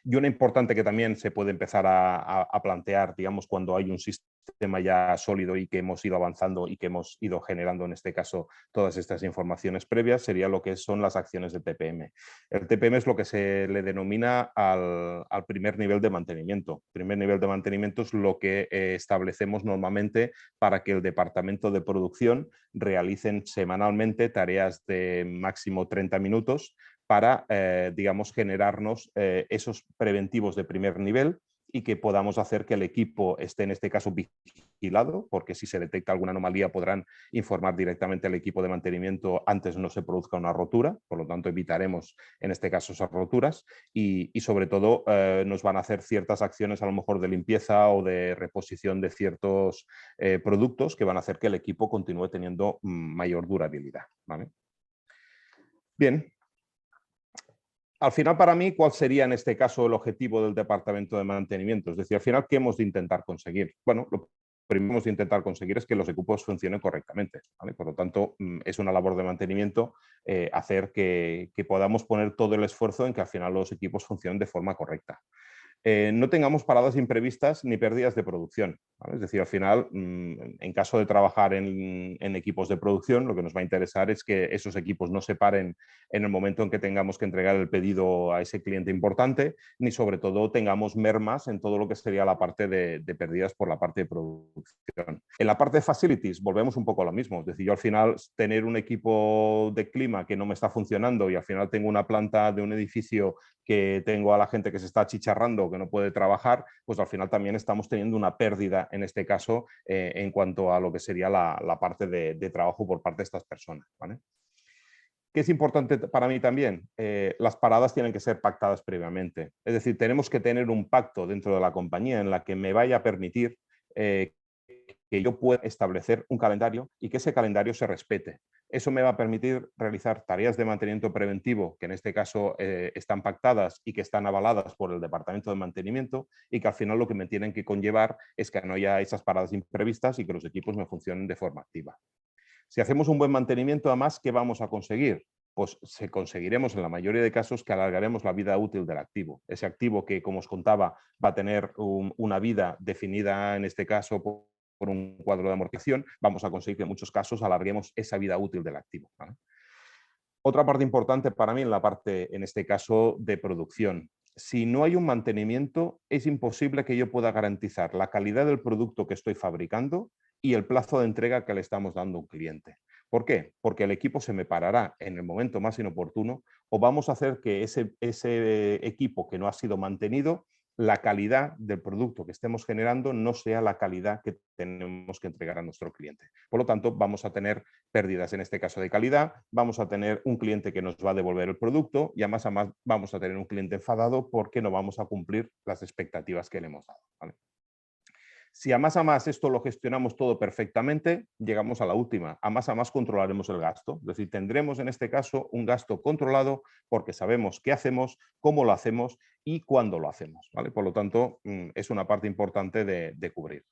Y una importante que también se puede empezar a plantear, digamos, cuando hay un sistema ya sólido y que hemos ido avanzando y que hemos ido generando, en este caso, todas estas informaciones previas, sería lo que son las acciones de TPM. El TPM es lo que se le denomina al primer nivel de mantenimiento. El primer nivel de mantenimiento es lo que establecemos normalmente para que el departamento de producción realicen semanalmente tareas de máximo 30 minutos para, digamos, generarnos esos preventivos de primer nivel y que podamos hacer que el equipo esté, en este caso, vigilado, porque si se detecta alguna anomalía podrán informar directamente al equipo de mantenimiento antes no se produzca una rotura, por lo tanto evitaremos, en este caso, esas roturas y sobre todo, nos van a hacer ciertas acciones, a lo mejor de limpieza o de reposición de ciertos productos que van a hacer que el equipo continúe teniendo mayor durabilidad, ¿vale? Bien. Al final, para mí, ¿cuál sería en este caso el objetivo del departamento de mantenimiento? Es decir, al final, ¿qué hemos de intentar conseguir? Bueno, lo primero que hemos de intentar conseguir es que los equipos funcionen correctamente, ¿vale? Por lo tanto, es una labor de mantenimiento hacer que podamos poner todo el esfuerzo en que al final los equipos funcionen de forma correcta. No tengamos paradas imprevistas ni pérdidas de producción, ¿vale? Es decir, al final, en caso de trabajar en equipos de producción, lo que nos va a interesar es que esos equipos no se paren en el momento en que tengamos que entregar el pedido a ese cliente importante, ni sobre todo tengamos mermas en todo lo que sería la parte de pérdidas por la parte de producción. En la parte de facilities volvemos un poco a lo mismo, es decir, yo al final tener un equipo de clima que no me está funcionando y al final tengo una planta de un edificio que tengo a la gente que se está achicharrando, que no puede trabajar, pues al final también estamos teniendo una pérdida, en este caso, en cuanto a lo que sería la parte de trabajo por parte de estas personas, ¿vale? ¿Qué es importante para mí también? Las paradas tienen que ser pactadas previamente. Es decir, tenemos que tener un pacto dentro de la compañía en la que me vaya a permitir que yo pueda establecer un calendario y que ese calendario se respete. Eso me va a permitir realizar tareas de mantenimiento preventivo, que en este caso están pactadas y que están avaladas por el departamento de mantenimiento y que al final lo que me tienen que conllevar es que no haya esas paradas imprevistas y que los equipos me funcionen de forma activa. Si hacemos un buen mantenimiento, además, ¿qué vamos a conseguir? Pues conseguiremos en la mayoría de casos que alargaremos la vida útil del activo. Ese activo que, como os contaba, va a tener una vida definida, en este caso, por un cuadro de amortización, vamos a conseguir que en muchos casos alarguemos esa vida útil del activo, ¿vale? Otra parte importante para mí en la parte, en este caso, de producción. Si no hay un mantenimiento, es imposible que yo pueda garantizar la calidad del producto que estoy fabricando y el plazo de entrega que le estamos dando a un cliente. ¿Por qué? Porque el equipo se me parará en el momento más inoportuno o vamos a hacer que ese equipo que no ha sido mantenido, la calidad del producto que estemos generando no sea la calidad que tenemos que entregar a nuestro cliente. Por lo tanto, vamos a tener pérdidas en este caso de calidad, vamos a tener un cliente que nos va a devolver el producto y además vamos a tener un cliente enfadado porque no vamos a cumplir las expectativas que le hemos dado, ¿vale? Si a más esto lo gestionamos todo perfectamente, llegamos a la última. A más controlaremos el gasto. Es decir, tendremos en este caso un gasto controlado porque sabemos qué hacemos, cómo lo hacemos y cuándo lo hacemos, ¿vale? Por lo tanto, es una parte importante de cubrir.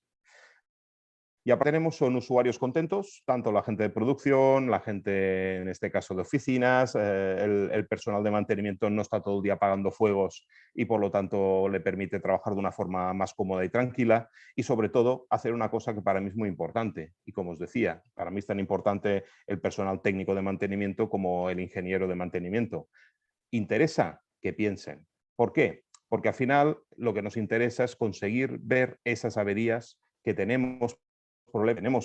Y aparte tenemos, son usuarios contentos, tanto la gente de producción, la gente en este caso de oficinas, el personal de mantenimiento no está todo el día apagando fuegos y por lo tanto le permite trabajar de una forma más cómoda y tranquila y sobre todo hacer una cosa que para mí es muy importante y como os decía, para mí es tan importante el personal técnico de mantenimiento como el ingeniero de mantenimiento. Interesa que piensen. ¿Por qué? Porque al final lo que nos interesa es conseguir ver esas averías que tenemos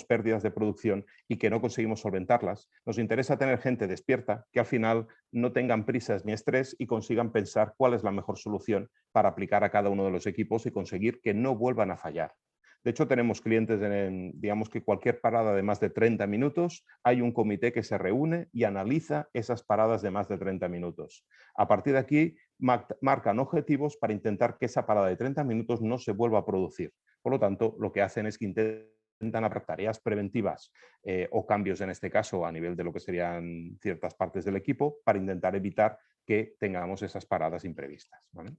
pérdidas de producción y que no conseguimos solventarlas. Nos interesa tener gente despierta que al final no tengan prisas ni estrés y consigan pensar cuál es la mejor solución para aplicar a cada uno de los equipos y conseguir que no vuelvan a fallar. De hecho, tenemos clientes, digamos que cualquier parada de más de 30 minutos, hay un comité que se reúne y analiza esas paradas de más de 30 minutos. A partir de aquí, marcan objetivos para intentar que esa parada de 30 minutos no se vuelva a producir. Por lo tanto, lo que hacen es que intentan hacer tareas preventivas o cambios en este caso a nivel de lo que serían ciertas partes del equipo para intentar evitar que tengamos esas paradas imprevistas, ¿vale?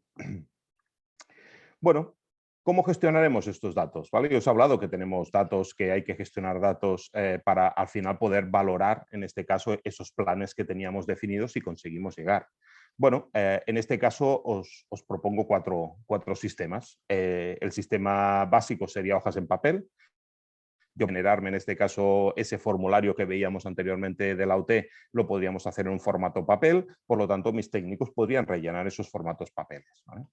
Bueno, ¿cómo gestionaremos estos datos? ¿Vale? Yo os he hablado que tenemos datos, que hay que gestionar datos para al final poder valorar, en este caso, esos planes que teníamos definidos y conseguimos llegar. Bueno, en este caso os propongo cuatro sistemas. El sistema básico sería hojas en papel. Yo generarme en este caso ese formulario que veíamos anteriormente de la OT lo podríamos hacer en un formato papel, por lo tanto mis técnicos podrían rellenar esos formatos papeles, ¿vale?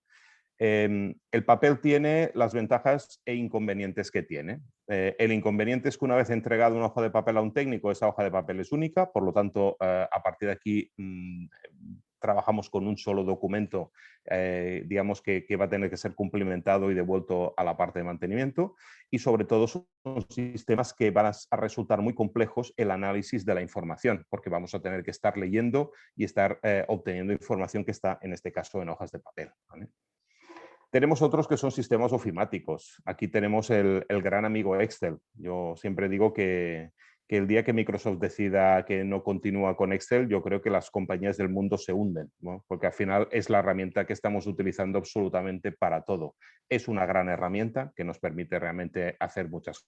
El papel tiene las ventajas e inconvenientes que tiene. El inconveniente es que una vez entregado una hoja de papel a un técnico, esa hoja de papel es única, por lo tanto, a partir de aquí trabajamos con un solo documento, digamos que va a tener que ser cumplimentado y devuelto a la parte de mantenimiento y sobre todo son sistemas que van a resultar muy complejos el análisis de la información, porque vamos a tener que estar leyendo y estar obteniendo información que está, en este caso, en hojas de papel, ¿vale? Tenemos otros que son sistemas ofimáticos. Aquí tenemos el gran amigo Excel. Yo siempre digo que el día que Microsoft decida que no continúa con Excel, yo creo que las compañías del mundo se hunden, ¿no? Porque al final es la herramienta que estamos utilizando absolutamente para todo. Es una gran herramienta que nos permite realmente hacer muchas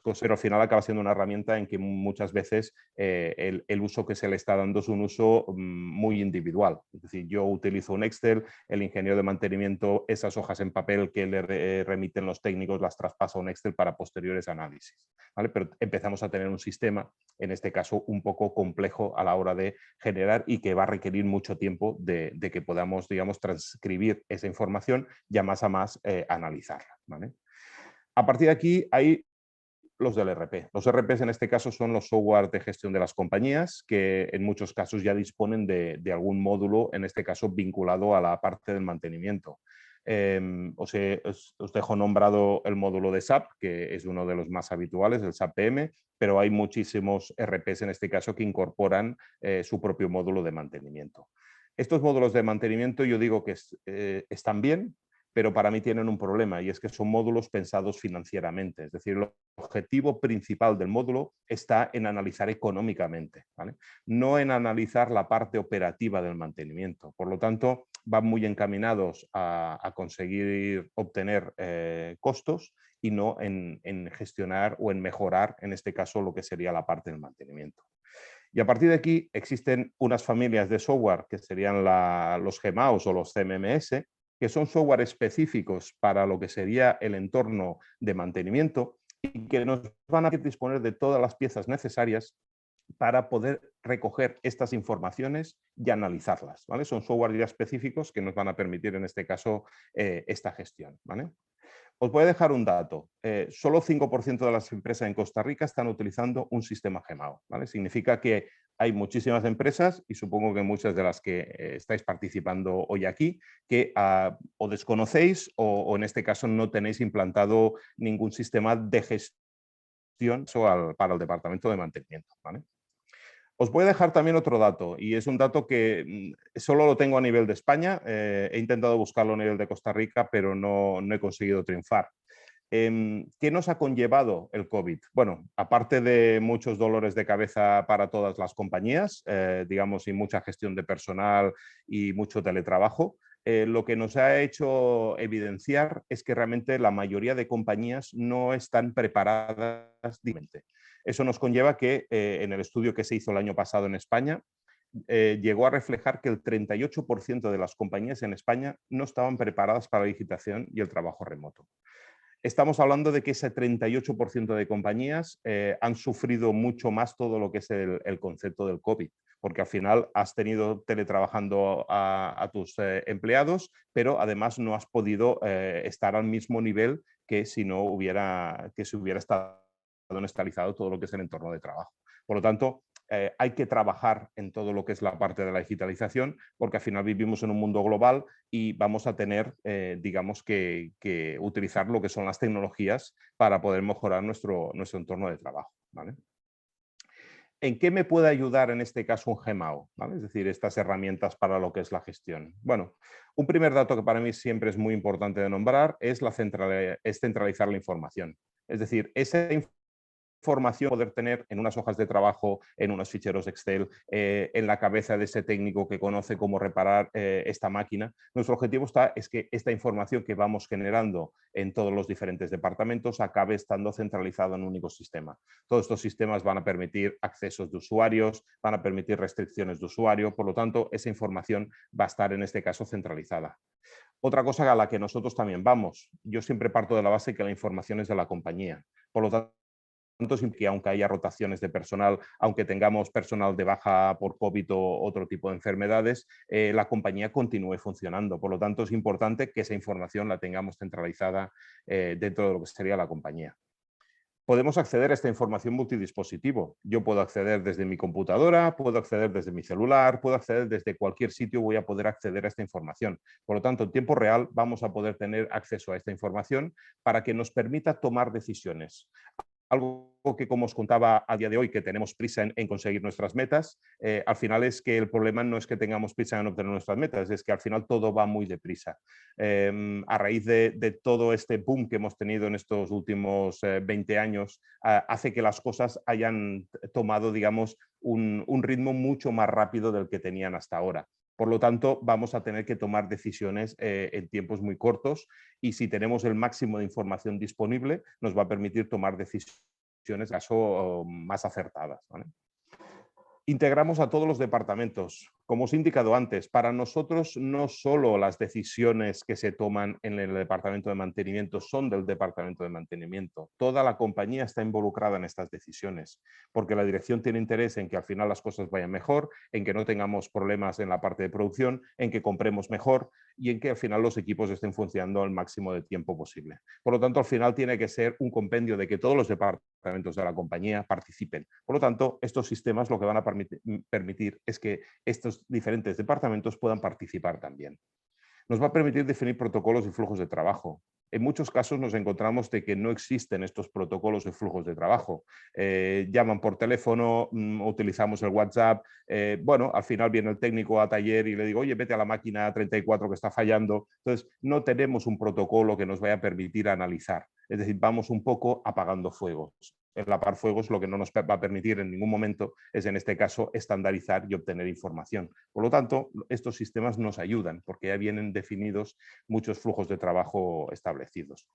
cosas, pero al final acaba siendo una herramienta en que muchas veces el uso que se le está dando es un uso muy individual. Es decir, yo utilizo un Excel, el ingeniero de mantenimiento, esas hojas en papel que le remiten los técnicos las traspasa a un Excel para posteriores análisis, ¿vale? Pero empezamos a tener un sistema, en este caso, un poco complejo a la hora de generar y que va a requerir mucho tiempo de que podamos, digamos, transcribir esa información y a más analizarla, ¿vale? A partir de aquí hay los del RP. Los RPs en este caso son los software de gestión de las compañías que en muchos casos ya disponen de algún módulo, en este caso vinculado a la parte del mantenimiento. Os dejo nombrado el módulo de SAP, que es uno de los más habituales, el SAP PM, pero hay muchísimos RPs en este caso que incorporan su propio módulo de mantenimiento. Estos módulos de mantenimiento yo digo que están bien, pero para mí tienen un problema y es que son módulos pensados financieramente. Es decir, el objetivo principal del módulo está en analizar económicamente, ¿vale? No en analizar la parte operativa del mantenimiento. Por lo tanto, van muy encaminados a conseguir obtener costos y no en gestionar o en mejorar, en este caso, lo que sería la parte del mantenimiento. Y a partir de aquí existen unas familias de software que serían los GMAOs o los CMMS, que son software específicos para lo que sería el entorno de mantenimiento y que nos van a disponer de todas las piezas necesarias para poder recoger estas informaciones y analizarlas, ¿vale? Son software ya específicos que nos van a permitir, en este caso, esta gestión, ¿vale? Os voy a dejar un dato. Solo 5% de las empresas en Costa Rica están utilizando un sistema GEMAO, ¿vale? Significa que hay muchísimas empresas, y supongo que muchas de las que estáis participando hoy aquí, que o desconocéis o en este caso no tenéis implantado ningún sistema de gestión para el departamento de mantenimiento, ¿vale? Os voy a dejar también otro dato, y es un dato que solo lo tengo a nivel de España. He intentado buscarlo a nivel de Costa Rica, pero no he conseguido triunfar. ¿Qué nos ha conllevado el COVID? Bueno, aparte de muchos dolores de cabeza para todas las compañías, digamos, y mucha gestión de personal y mucho teletrabajo, lo que nos ha hecho evidenciar es que realmente la mayoría de compañías no están preparadas digitalmente. Eso nos conlleva que en el estudio que se hizo el año pasado en España, llegó a reflejar que el 38% de las compañías en España no estaban preparadas para la digitación y el trabajo remoto. Estamos hablando de que ese 38% de compañías han sufrido mucho más todo lo que es el concepto del COVID, porque al final has tenido teletrabajando a tus empleados, pero además no has podido estar al mismo nivel que si no hubiera, que se hubiera estado estabilizado todo lo que es el entorno de trabajo. Por lo tanto, hay que trabajar en todo lo que es la parte de la digitalización, porque al final vivimos en un mundo global y vamos a tener, digamos, que utilizar lo que son las tecnologías para poder mejorar nuestro entorno de trabajo, ¿vale? ¿En qué me puede ayudar en este caso un Gmao? ¿Vale? Es decir, estas herramientas para lo que es la gestión. Bueno, un primer dato que para mí siempre es muy importante de nombrar es centralizar la información. Es decir, esa información poder tener en unas hojas de trabajo, en unos ficheros Excel, en la cabeza de ese técnico que conoce cómo reparar esta máquina. Nuestro objetivo es que esta información que vamos generando en todos los diferentes departamentos acabe estando centralizado en un único sistema. Todos estos sistemas van a permitir accesos de usuarios, van a permitir restricciones de usuario, por lo tanto, esa información va a estar en este caso centralizada. Otra cosa a la que nosotros también vamos, yo siempre parto de la base que la información es de la compañía. Por lo tanto, que aunque haya rotaciones de personal, aunque tengamos personal de baja por COVID o otro tipo de enfermedades, la compañía continúe funcionando. Por lo tanto, es importante que esa información la tengamos centralizada dentro de lo que sería la compañía. Podemos acceder a esta información multidispositivo. Yo puedo acceder desde mi computadora, puedo acceder desde mi celular, puedo acceder desde cualquier sitio, voy a poder acceder a esta información. Por lo tanto, en tiempo real vamos a poder tener acceso a esta información para que nos permita tomar decisiones. Algo que, como os contaba a día de hoy, que tenemos prisa en conseguir nuestras metas, al final es que el problema no es que tengamos prisa en obtener nuestras metas, es que al final todo va muy deprisa. A raíz de todo este boom que hemos tenido en estos últimos 20 años, hace que las cosas hayan tomado, digamos, un ritmo mucho más rápido del que tenían hasta ahora. Por lo tanto, vamos a tener que tomar decisiones en tiempos muy cortos y si tenemos el máximo de información disponible, nos va a permitir tomar decisiones más acertadas, ¿vale? Integramos a todos los departamentos. Como os he indicado antes, para nosotros no solo las decisiones que se toman en el departamento de mantenimiento son del departamento de mantenimiento. Toda la compañía está involucrada en estas decisiones, porque la dirección tiene interés en que al final las cosas vayan mejor, en que no tengamos problemas en la parte de producción, en que compremos mejor y en que al final los equipos estén funcionando al máximo de tiempo posible. Por lo tanto, al final tiene que ser un compendio de que todos los departamentos de la compañía participen. Por lo tanto, estos sistemas lo que van a permitir es que estos diferentes departamentos puedan participar también. Nos va a permitir definir protocolos y flujos de trabajo. En muchos casos nos encontramos de que no existen estos protocolos y flujos de trabajo. Llaman por teléfono, utilizamos el WhatsApp. Bueno, al final viene el técnico a taller y le digo, oye, vete a la máquina 34 que está fallando. Entonces, no tenemos un protocolo que nos vaya a permitir analizar. Es decir, vamos un poco apagando fuegos. El apagar fuegos lo que no nos va a permitir en ningún momento es, en este caso, estandarizar y obtener información. Por lo tanto, estos sistemas nos ayudan porque ya vienen definidos muchos flujos de trabajo establecidos.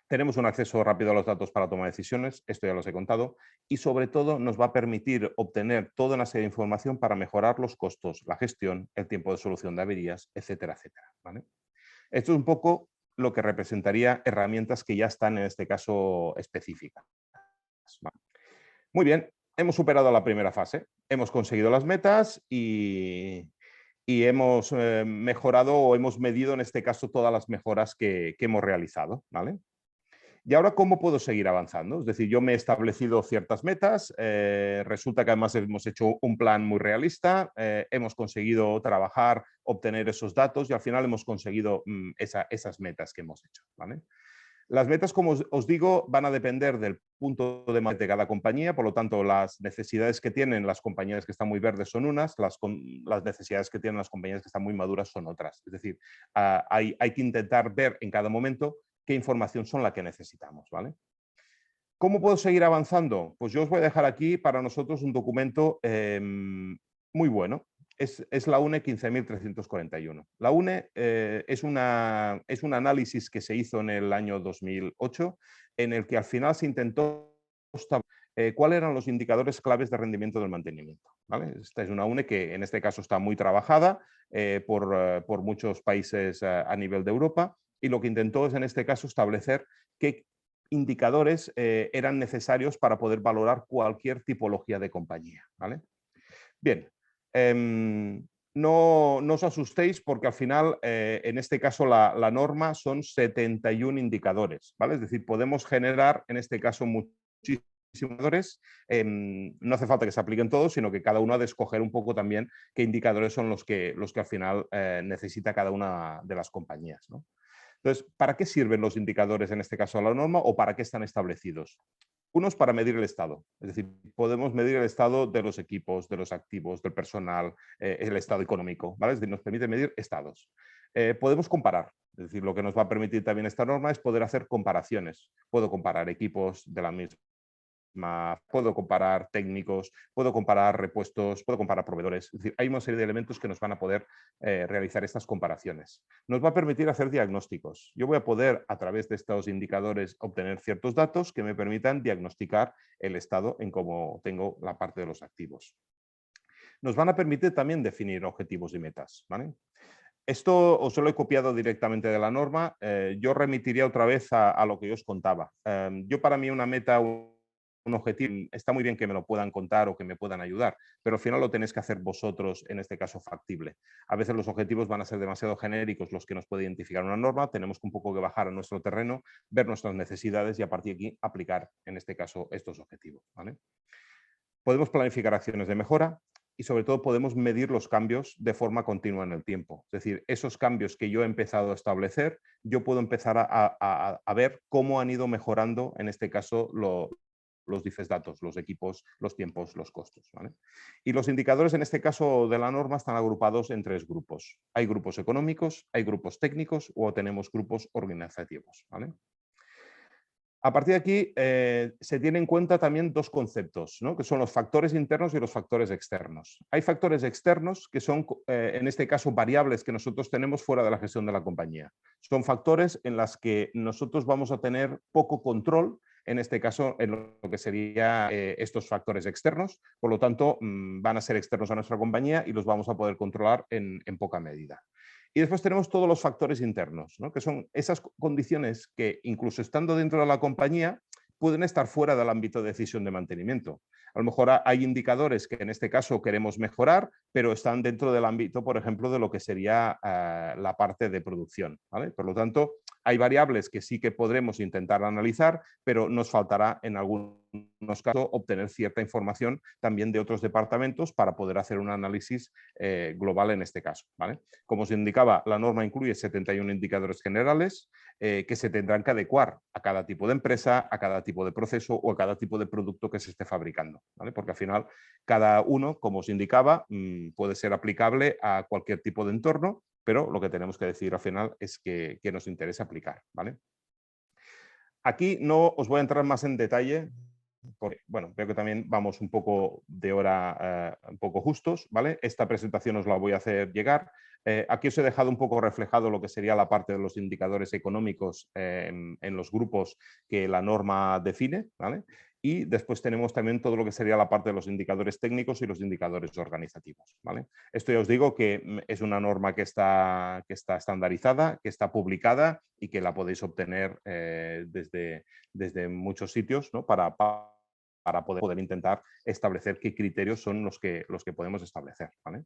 Tenemos un acceso rápido a los datos para tomar decisiones, esto ya los he contado, y sobre todo nos va a permitir obtener toda una serie de información para mejorar los costos, la gestión, el tiempo de solución de averías, etcétera, etcétera, ¿vale? Esto es un poco lo que representaría herramientas que ya están en este caso específicas. Muy bien, hemos superado la primera fase, hemos conseguido las metas y hemos mejorado o hemos medido en este caso todas las mejoras que hemos realizado, ¿vale? Y ahora, ¿cómo puedo seguir avanzando? Es decir, yo me he establecido ciertas metas, resulta que además hemos hecho un plan muy realista, hemos conseguido trabajar, obtener esos datos y al final hemos conseguido esas metas que hemos hecho, ¿vale? Las metas, como os digo, van a depender del punto de madurez de cada compañía, por lo tanto, las necesidades que tienen las compañías que están muy verdes son unas, las necesidades que tienen las compañías que están muy maduras son otras. Es decir, hay que intentar ver en cada momento qué información son la que necesitamos, ¿vale? ¿Cómo puedo seguir avanzando? Pues yo os voy a dejar aquí para nosotros un documento muy bueno. Es la UNE 15.341. La UNE es un análisis que se hizo en el año 2008, en el que al final se intentó establecer cuáles eran los indicadores claves de rendimiento del mantenimiento, ¿vale? Esta es una UNE que en este caso está muy trabajada por muchos países a nivel de Europa, y lo que intentó es en este caso establecer qué indicadores eran necesarios para poder valorar cualquier tipología de compañía, ¿vale? Bien, no os asustéis porque al final, en este caso, la norma son 71 indicadores, ¿vale? Es decir, podemos generar, en este caso, muchísimos indicadores. No hace falta que se apliquen todos, sino que cada uno ha de escoger un poco también qué indicadores son los que al final necesita cada una de las compañías, ¿no? Entonces, ¿para qué sirven los indicadores, en este caso, a la norma, o para qué están establecidos? Unos para medir el estado, es decir, podemos medir el estado de los equipos, de los activos, del personal, el estado económico, ¿vale? Es decir, nos permite medir estados. Podemos comparar, es decir, lo que nos va a permitir también esta norma es poder hacer comparaciones. Puedo comparar equipos de la misma, puedo comparar técnicos, puedo comparar repuestos, puedo comparar proveedores. Es decir, hay una serie de elementos que nos van a poder realizar estas comparaciones. Nos va a permitir hacer diagnósticos. Yo voy a poder, a través de estos indicadores, obtener ciertos datos que me permitan diagnosticar el estado en cómo tengo la parte de los activos. Nos van a permitir también definir objetivos y metas, ¿vale? Esto os lo he copiado directamente de la norma. Yo remitiría otra vez a lo que yo os contaba. Yo, para mí, una meta, un objetivo, está muy bien que me lo puedan contar o que me puedan ayudar, pero al final lo tenéis que hacer vosotros, en este caso factible. A veces los objetivos van a ser demasiado genéricos, los que nos puede identificar una norma. Tenemos que un poco que bajar a nuestro terreno, ver nuestras necesidades y a partir de aquí aplicar, en este caso, estos objetivos, ¿vale? Podemos planificar acciones de mejora y, sobre todo, podemos medir los cambios de forma continua en el tiempo. Es decir, esos cambios que yo he empezado a establecer, yo puedo empezar a ver cómo han ido mejorando, en este caso, los diferentes datos, los equipos, los tiempos, los costos, ¿vale? Y los indicadores, en este caso de la norma, están agrupados en 3 grupos. Hay grupos económicos, hay grupos técnicos o tenemos grupos organizativos, ¿vale? A partir de aquí se tienen en cuenta también 2 conceptos, ¿no? Que son los factores internos y los factores externos. Hay factores externos que son, en este caso, variables que nosotros tenemos fuera de la gestión de la compañía. Son factores en los que nosotros vamos a tener poco control, en este caso, en lo que serían estos factores externos. Por lo tanto, van a ser externos a nuestra compañía y los vamos a poder controlar en poca medida. Y después tenemos todos los factores internos, ¿no? Que son esas condiciones que, incluso estando dentro de la compañía, pueden estar fuera del ámbito de decisión de mantenimiento. A lo mejor hay indicadores que en este caso queremos mejorar, pero están dentro del ámbito, por ejemplo, de lo que sería la parte de producción, ¿vale? Por lo tanto, hay variables que sí que podremos intentar analizar, pero nos faltará en algunos casos obtener cierta información también de otros departamentos para poder hacer un análisis global en este caso, ¿vale? Como os indicaba, la norma incluye 71 indicadores generales que se tendrán que adecuar a cada tipo de empresa, a cada tipo de proceso o a cada tipo de producto que se esté fabricando, ¿vale? Porque al final cada uno, como os indicaba, puede ser aplicable a cualquier tipo de entorno, pero lo que tenemos que decir al final es que nos interesa aplicar, ¿vale? Aquí no os voy a entrar más en detalle, porque, bueno, veo que también vamos un poco de hora, un poco justos, ¿vale? Esta presentación os la voy a hacer llegar. Aquí os he dejado un poco reflejado lo que sería la parte de los indicadores económicos en los grupos que la norma define, ¿vale? Y después tenemos también todo lo que sería la parte de los indicadores técnicos y los indicadores organizativos, ¿vale? Esto ya os digo que es una norma que está estandarizada, que está publicada y que la podéis obtener desde muchos sitios, ¿no? Para poder intentar establecer qué criterios son los que podemos establecer, ¿vale?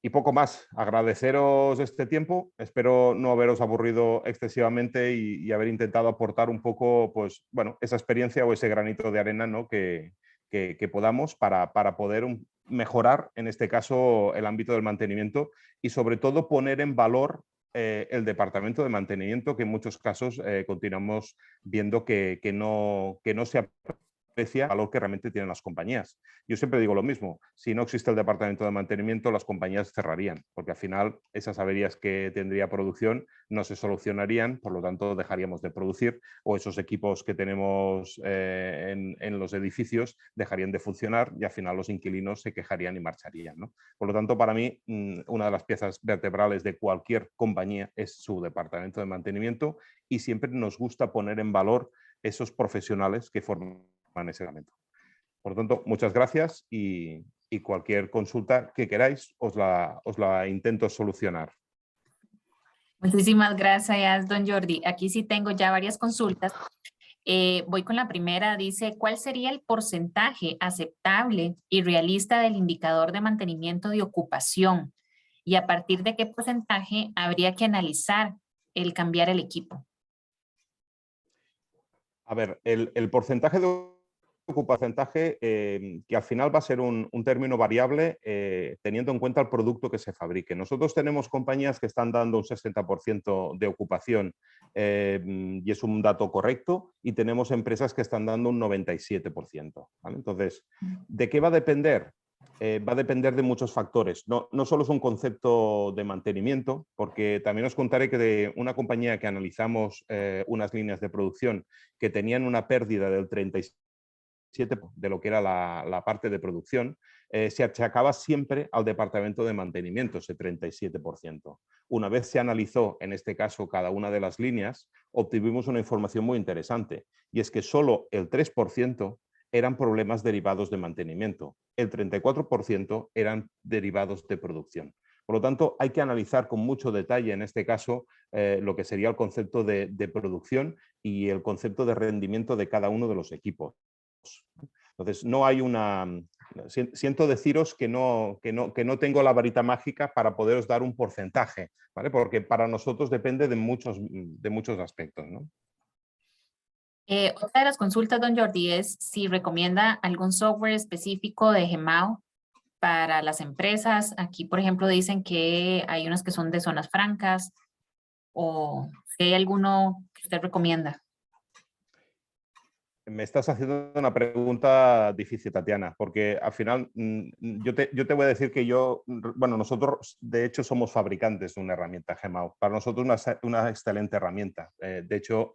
Y poco más, agradeceros este tiempo, espero no haberos aburrido excesivamente y haber intentado aportar un poco, pues, bueno, esa experiencia o ese granito de arena, ¿no? que podamos para poder mejorar, en este caso, el ámbito del mantenimiento y, sobre todo, poner en valor el departamento de mantenimiento, que en muchos casos continuamos viendo que no se el valor que realmente tienen las compañías. Yo siempre digo lo mismo, si no existe el departamento de mantenimiento, las compañías cerrarían, porque al final esas averías que tendría producción no se solucionarían, por lo tanto dejaríamos de producir, o esos equipos que tenemos en los edificios dejarían de funcionar y al final los inquilinos se quejarían y marcharían, ¿no? Por lo tanto, para mí, una de las piezas vertebrales de cualquier compañía es su departamento de mantenimiento y siempre nos gusta poner en valor esos profesionales que forman ese elemento. Por lo tanto, muchas gracias y cualquier consulta que queráis os la intento solucionar. Muchísimas gracias, don Jordi. Aquí sí tengo ya varias consultas. Voy con la primera. Dice, ¿cuál sería el porcentaje aceptable y realista del indicador de mantenimiento de ocupación? Y a partir de qué porcentaje habría que analizar el cambiar el equipo. A ver, el porcentaje de porcentaje que al final va a ser un término variable teniendo en cuenta el producto que se fabrique. Nosotros tenemos compañías que están dando un 60% de ocupación y es un dato correcto, y tenemos empresas que están dando un 97%. ¿Vale? Entonces, ¿de qué va a depender? Va a depender de muchos factores. No solo es un concepto de mantenimiento, porque también os contaré que de una compañía que analizamos unas líneas de producción que tenían una pérdida del 37% de lo que era la parte de producción, se achacaba siempre al departamento de mantenimiento, ese 37%. Una vez se analizó, en este caso, cada una de las líneas, obtuvimos una información muy interesante, y es que solo el 3% eran problemas derivados de mantenimiento, el 34% eran derivados de producción. Por lo tanto, hay que analizar con mucho detalle, en este caso, lo que sería el concepto de producción y el concepto de rendimiento de cada uno de los equipos. Entonces, no hay una... Siento deciros que no tengo la varita mágica para poderos dar un porcentaje, ¿vale? Porque para nosotros depende de muchos aspectos, ¿no? Otra de las consultas, don Jordi, es si recomienda algún software específico de Gemao para las empresas. Aquí, por ejemplo, dicen que hay unos que son de zonas francas, o si hay alguno que usted recomienda. Me estás haciendo una pregunta difícil, Tatiana, porque al final yo te voy a decir que nosotros de hecho somos fabricantes de una herramienta Gemao. Para nosotros una excelente herramienta. De hecho,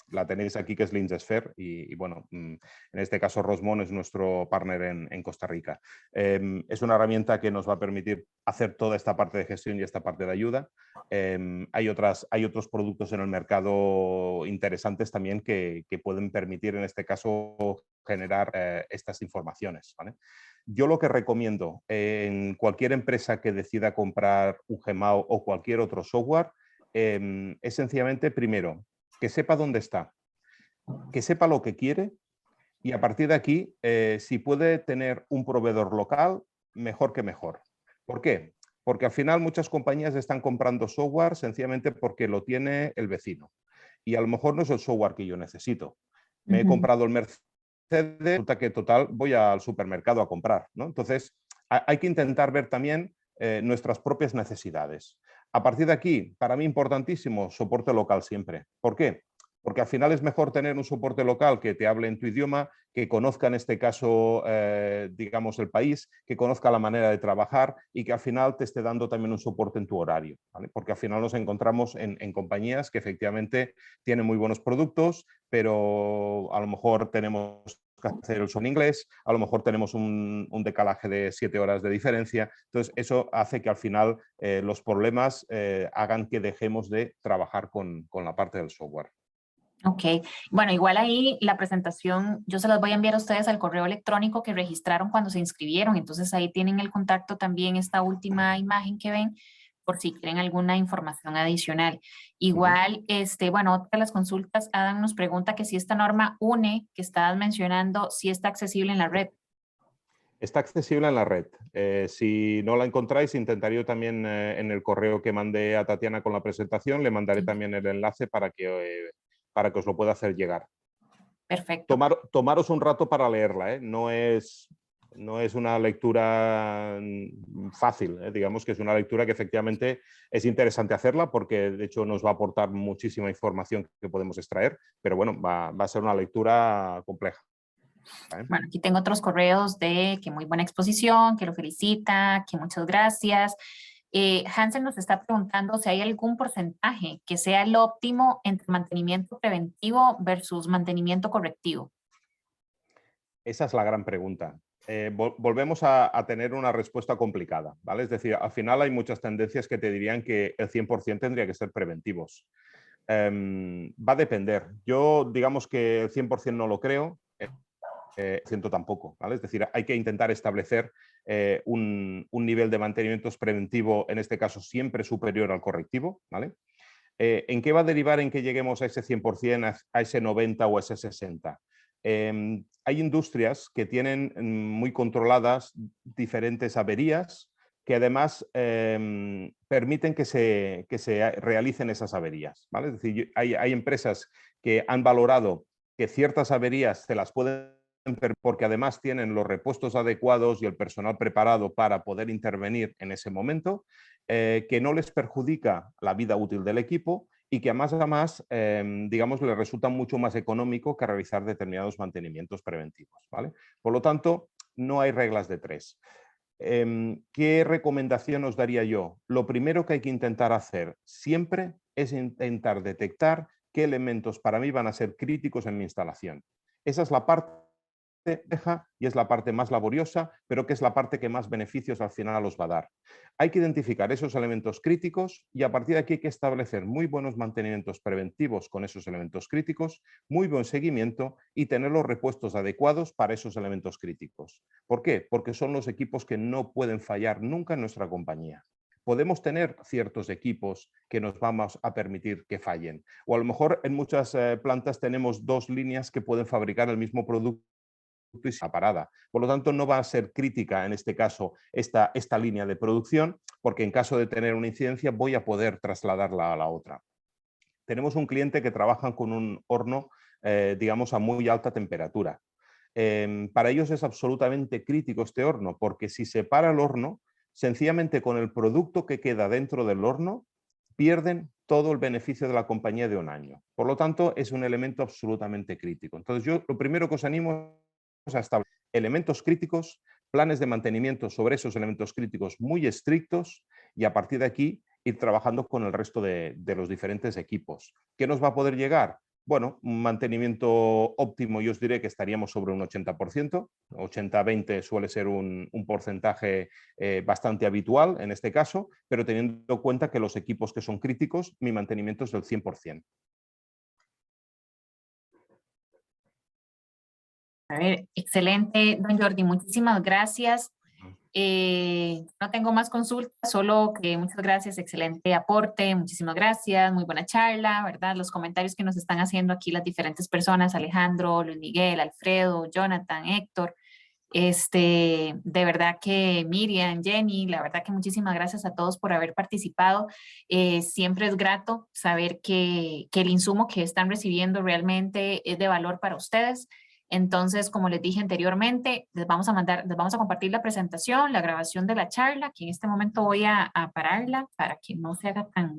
la tenéis aquí, que es Linzesphere, y bueno, en este caso Rosmon es nuestro partner en Costa Rica. Es una herramienta que nos va a permitir hacer toda esta parte de gestión y esta parte de ayuda. Hay otros productos en el mercado interesantes también que pueden permitir, en este caso, generar estas informaciones, ¿vale? Yo lo que recomiendo en cualquier empresa que decida comprar un Gemao o cualquier otro software es sencillamente, primero, que sepa dónde está, que sepa lo que quiere, y a partir de aquí, si puede tener un proveedor local, mejor que mejor. ¿Por qué? Porque al final muchas compañías están comprando software sencillamente porque lo tiene el vecino. Y a lo mejor no es el software que yo necesito. Me he comprado el Mercedes, resulta que total voy al supermercado a comprar, ¿no? Entonces, hay que intentar ver también nuestras propias necesidades. A partir de aquí, para mí importantísimo, soporte local siempre. ¿Por qué? Porque al final es mejor tener un soporte local que te hable en tu idioma, que conozca en este caso, digamos, el país, que conozca la manera de trabajar y que al final te esté dando también un soporte en tu horario, ¿vale? Porque al final nos encontramos en compañías que efectivamente tienen muy buenos productos, pero a lo mejor tenemos que hacer el uso en inglés, a lo mejor tenemos un decalaje de 7 horas de diferencia. Entonces, eso hace que al final los problemas hagan que dejemos de trabajar con la parte del software. Ok, bueno, igual ahí la presentación yo se las voy a enviar a ustedes al correo electrónico que registraron cuando se inscribieron, entonces ahí tienen el contacto también, esta última imagen que ven, por si quieren alguna información adicional. Igual, bueno, otra de las consultas, Adam nos pregunta que si esta norma UNE que estabas mencionando, si está accesible en la red. Está accesible en la red. Si no la encontráis, intentaré yo también en el correo que mandé a Tatiana con la presentación, le mandaré también el enlace para que os lo pueda hacer llegar. Perfecto. Tomaros un rato para leerla, ¿eh? No es una lectura fácil, ¿eh? Digamos que es una lectura que efectivamente es interesante hacerla porque de hecho nos va a aportar muchísima información que podemos extraer, pero bueno, va a ser una lectura compleja. ¿vale? Bueno, aquí tengo otros correos de que muy buena exposición, que lo felicita, que muchas gracias. Hansen nos está preguntando si hay algún porcentaje que sea el óptimo entre mantenimiento preventivo versus mantenimiento correctivo. Esa es la gran pregunta. Volvemos a tener una respuesta complicada, ¿vale? Es decir, al final hay muchas tendencias que te dirían que el 100% tendría que ser preventivos. Va a depender. Yo, digamos que el 100% no lo creo, siento tampoco, ¿vale? Es decir, hay que intentar establecer un nivel de mantenimiento preventivo, en este caso siempre superior al correctivo, ¿vale? ¿En qué va a derivar en que lleguemos a ese 100%, a ese 90% o a ese 60%? Hay industrias que tienen muy controladas diferentes averías que además permiten que se realicen esas averías, ¿vale? Es decir, hay empresas que han valorado que ciertas averías se las pueden porque además tienen los repuestos adecuados y el personal preparado para poder intervenir en ese momento, que no les perjudica la vida útil del equipo y que además, digamos, les resulta mucho más económico que realizar determinados mantenimientos preventivos, ¿vale? Por lo tanto, no hay reglas de tres. ¿Qué recomendación os daría yo? Lo primero que hay que intentar hacer siempre es intentar detectar qué elementos para mí van a ser críticos en mi instalación. Esa es la parte y es la parte más laboriosa, pero que es la parte que más beneficios al final os va a dar. Hay que identificar esos elementos críticos y a partir de aquí hay que establecer muy buenos mantenimientos preventivos con esos elementos críticos, muy buen seguimiento y tener los repuestos adecuados para esos elementos críticos. ¿Por qué? Porque son los equipos que no pueden fallar nunca en nuestra compañía. Podemos tener ciertos equipos que nos vamos a permitir que fallen. O a lo mejor en muchas plantas tenemos dos líneas que pueden fabricar el mismo producto y está parada. Por lo tanto, no va a ser crítica en este caso esta línea de producción, porque en caso de tener una incidencia voy a poder trasladarla a la otra. Tenemos un cliente que trabaja con un horno, digamos, a muy alta temperatura. Para ellos es absolutamente crítico este horno, porque si se para el horno, sencillamente con el producto que queda dentro del horno, pierden todo el beneficio de la compañía de un año. Por lo tanto, es un elemento absolutamente crítico. Entonces, yo lo primero que os animo a establecer elementos críticos, planes de mantenimiento sobre esos elementos críticos muy estrictos y a partir de aquí ir trabajando con el resto de los diferentes equipos. ¿Qué nos va a poder llegar? Bueno, un mantenimiento óptimo yo os diré que estaríamos sobre un 80%, 80-20 suele ser un porcentaje bastante habitual en este caso, pero teniendo en cuenta que los equipos que son críticos, mi mantenimiento es del 100%. A ver, excelente, don Jordi, muchísimas gracias. No tengo más consultas, solo que muchas gracias, excelente aporte, muchísimas gracias, muy buena charla, ¿verdad? Los comentarios que nos están haciendo aquí las diferentes personas, Alejandro, Luis Miguel, Alfredo, Jonathan, Héctor, de verdad que Miriam, Jenny, la verdad que muchísimas gracias a todos por haber participado. Siempre es grato saber que el insumo que están recibiendo realmente es de valor para ustedes. Entonces, como les dije anteriormente, les vamos a compartir la presentación, la grabación de la charla, que en este momento voy a pararla para que no se haga tan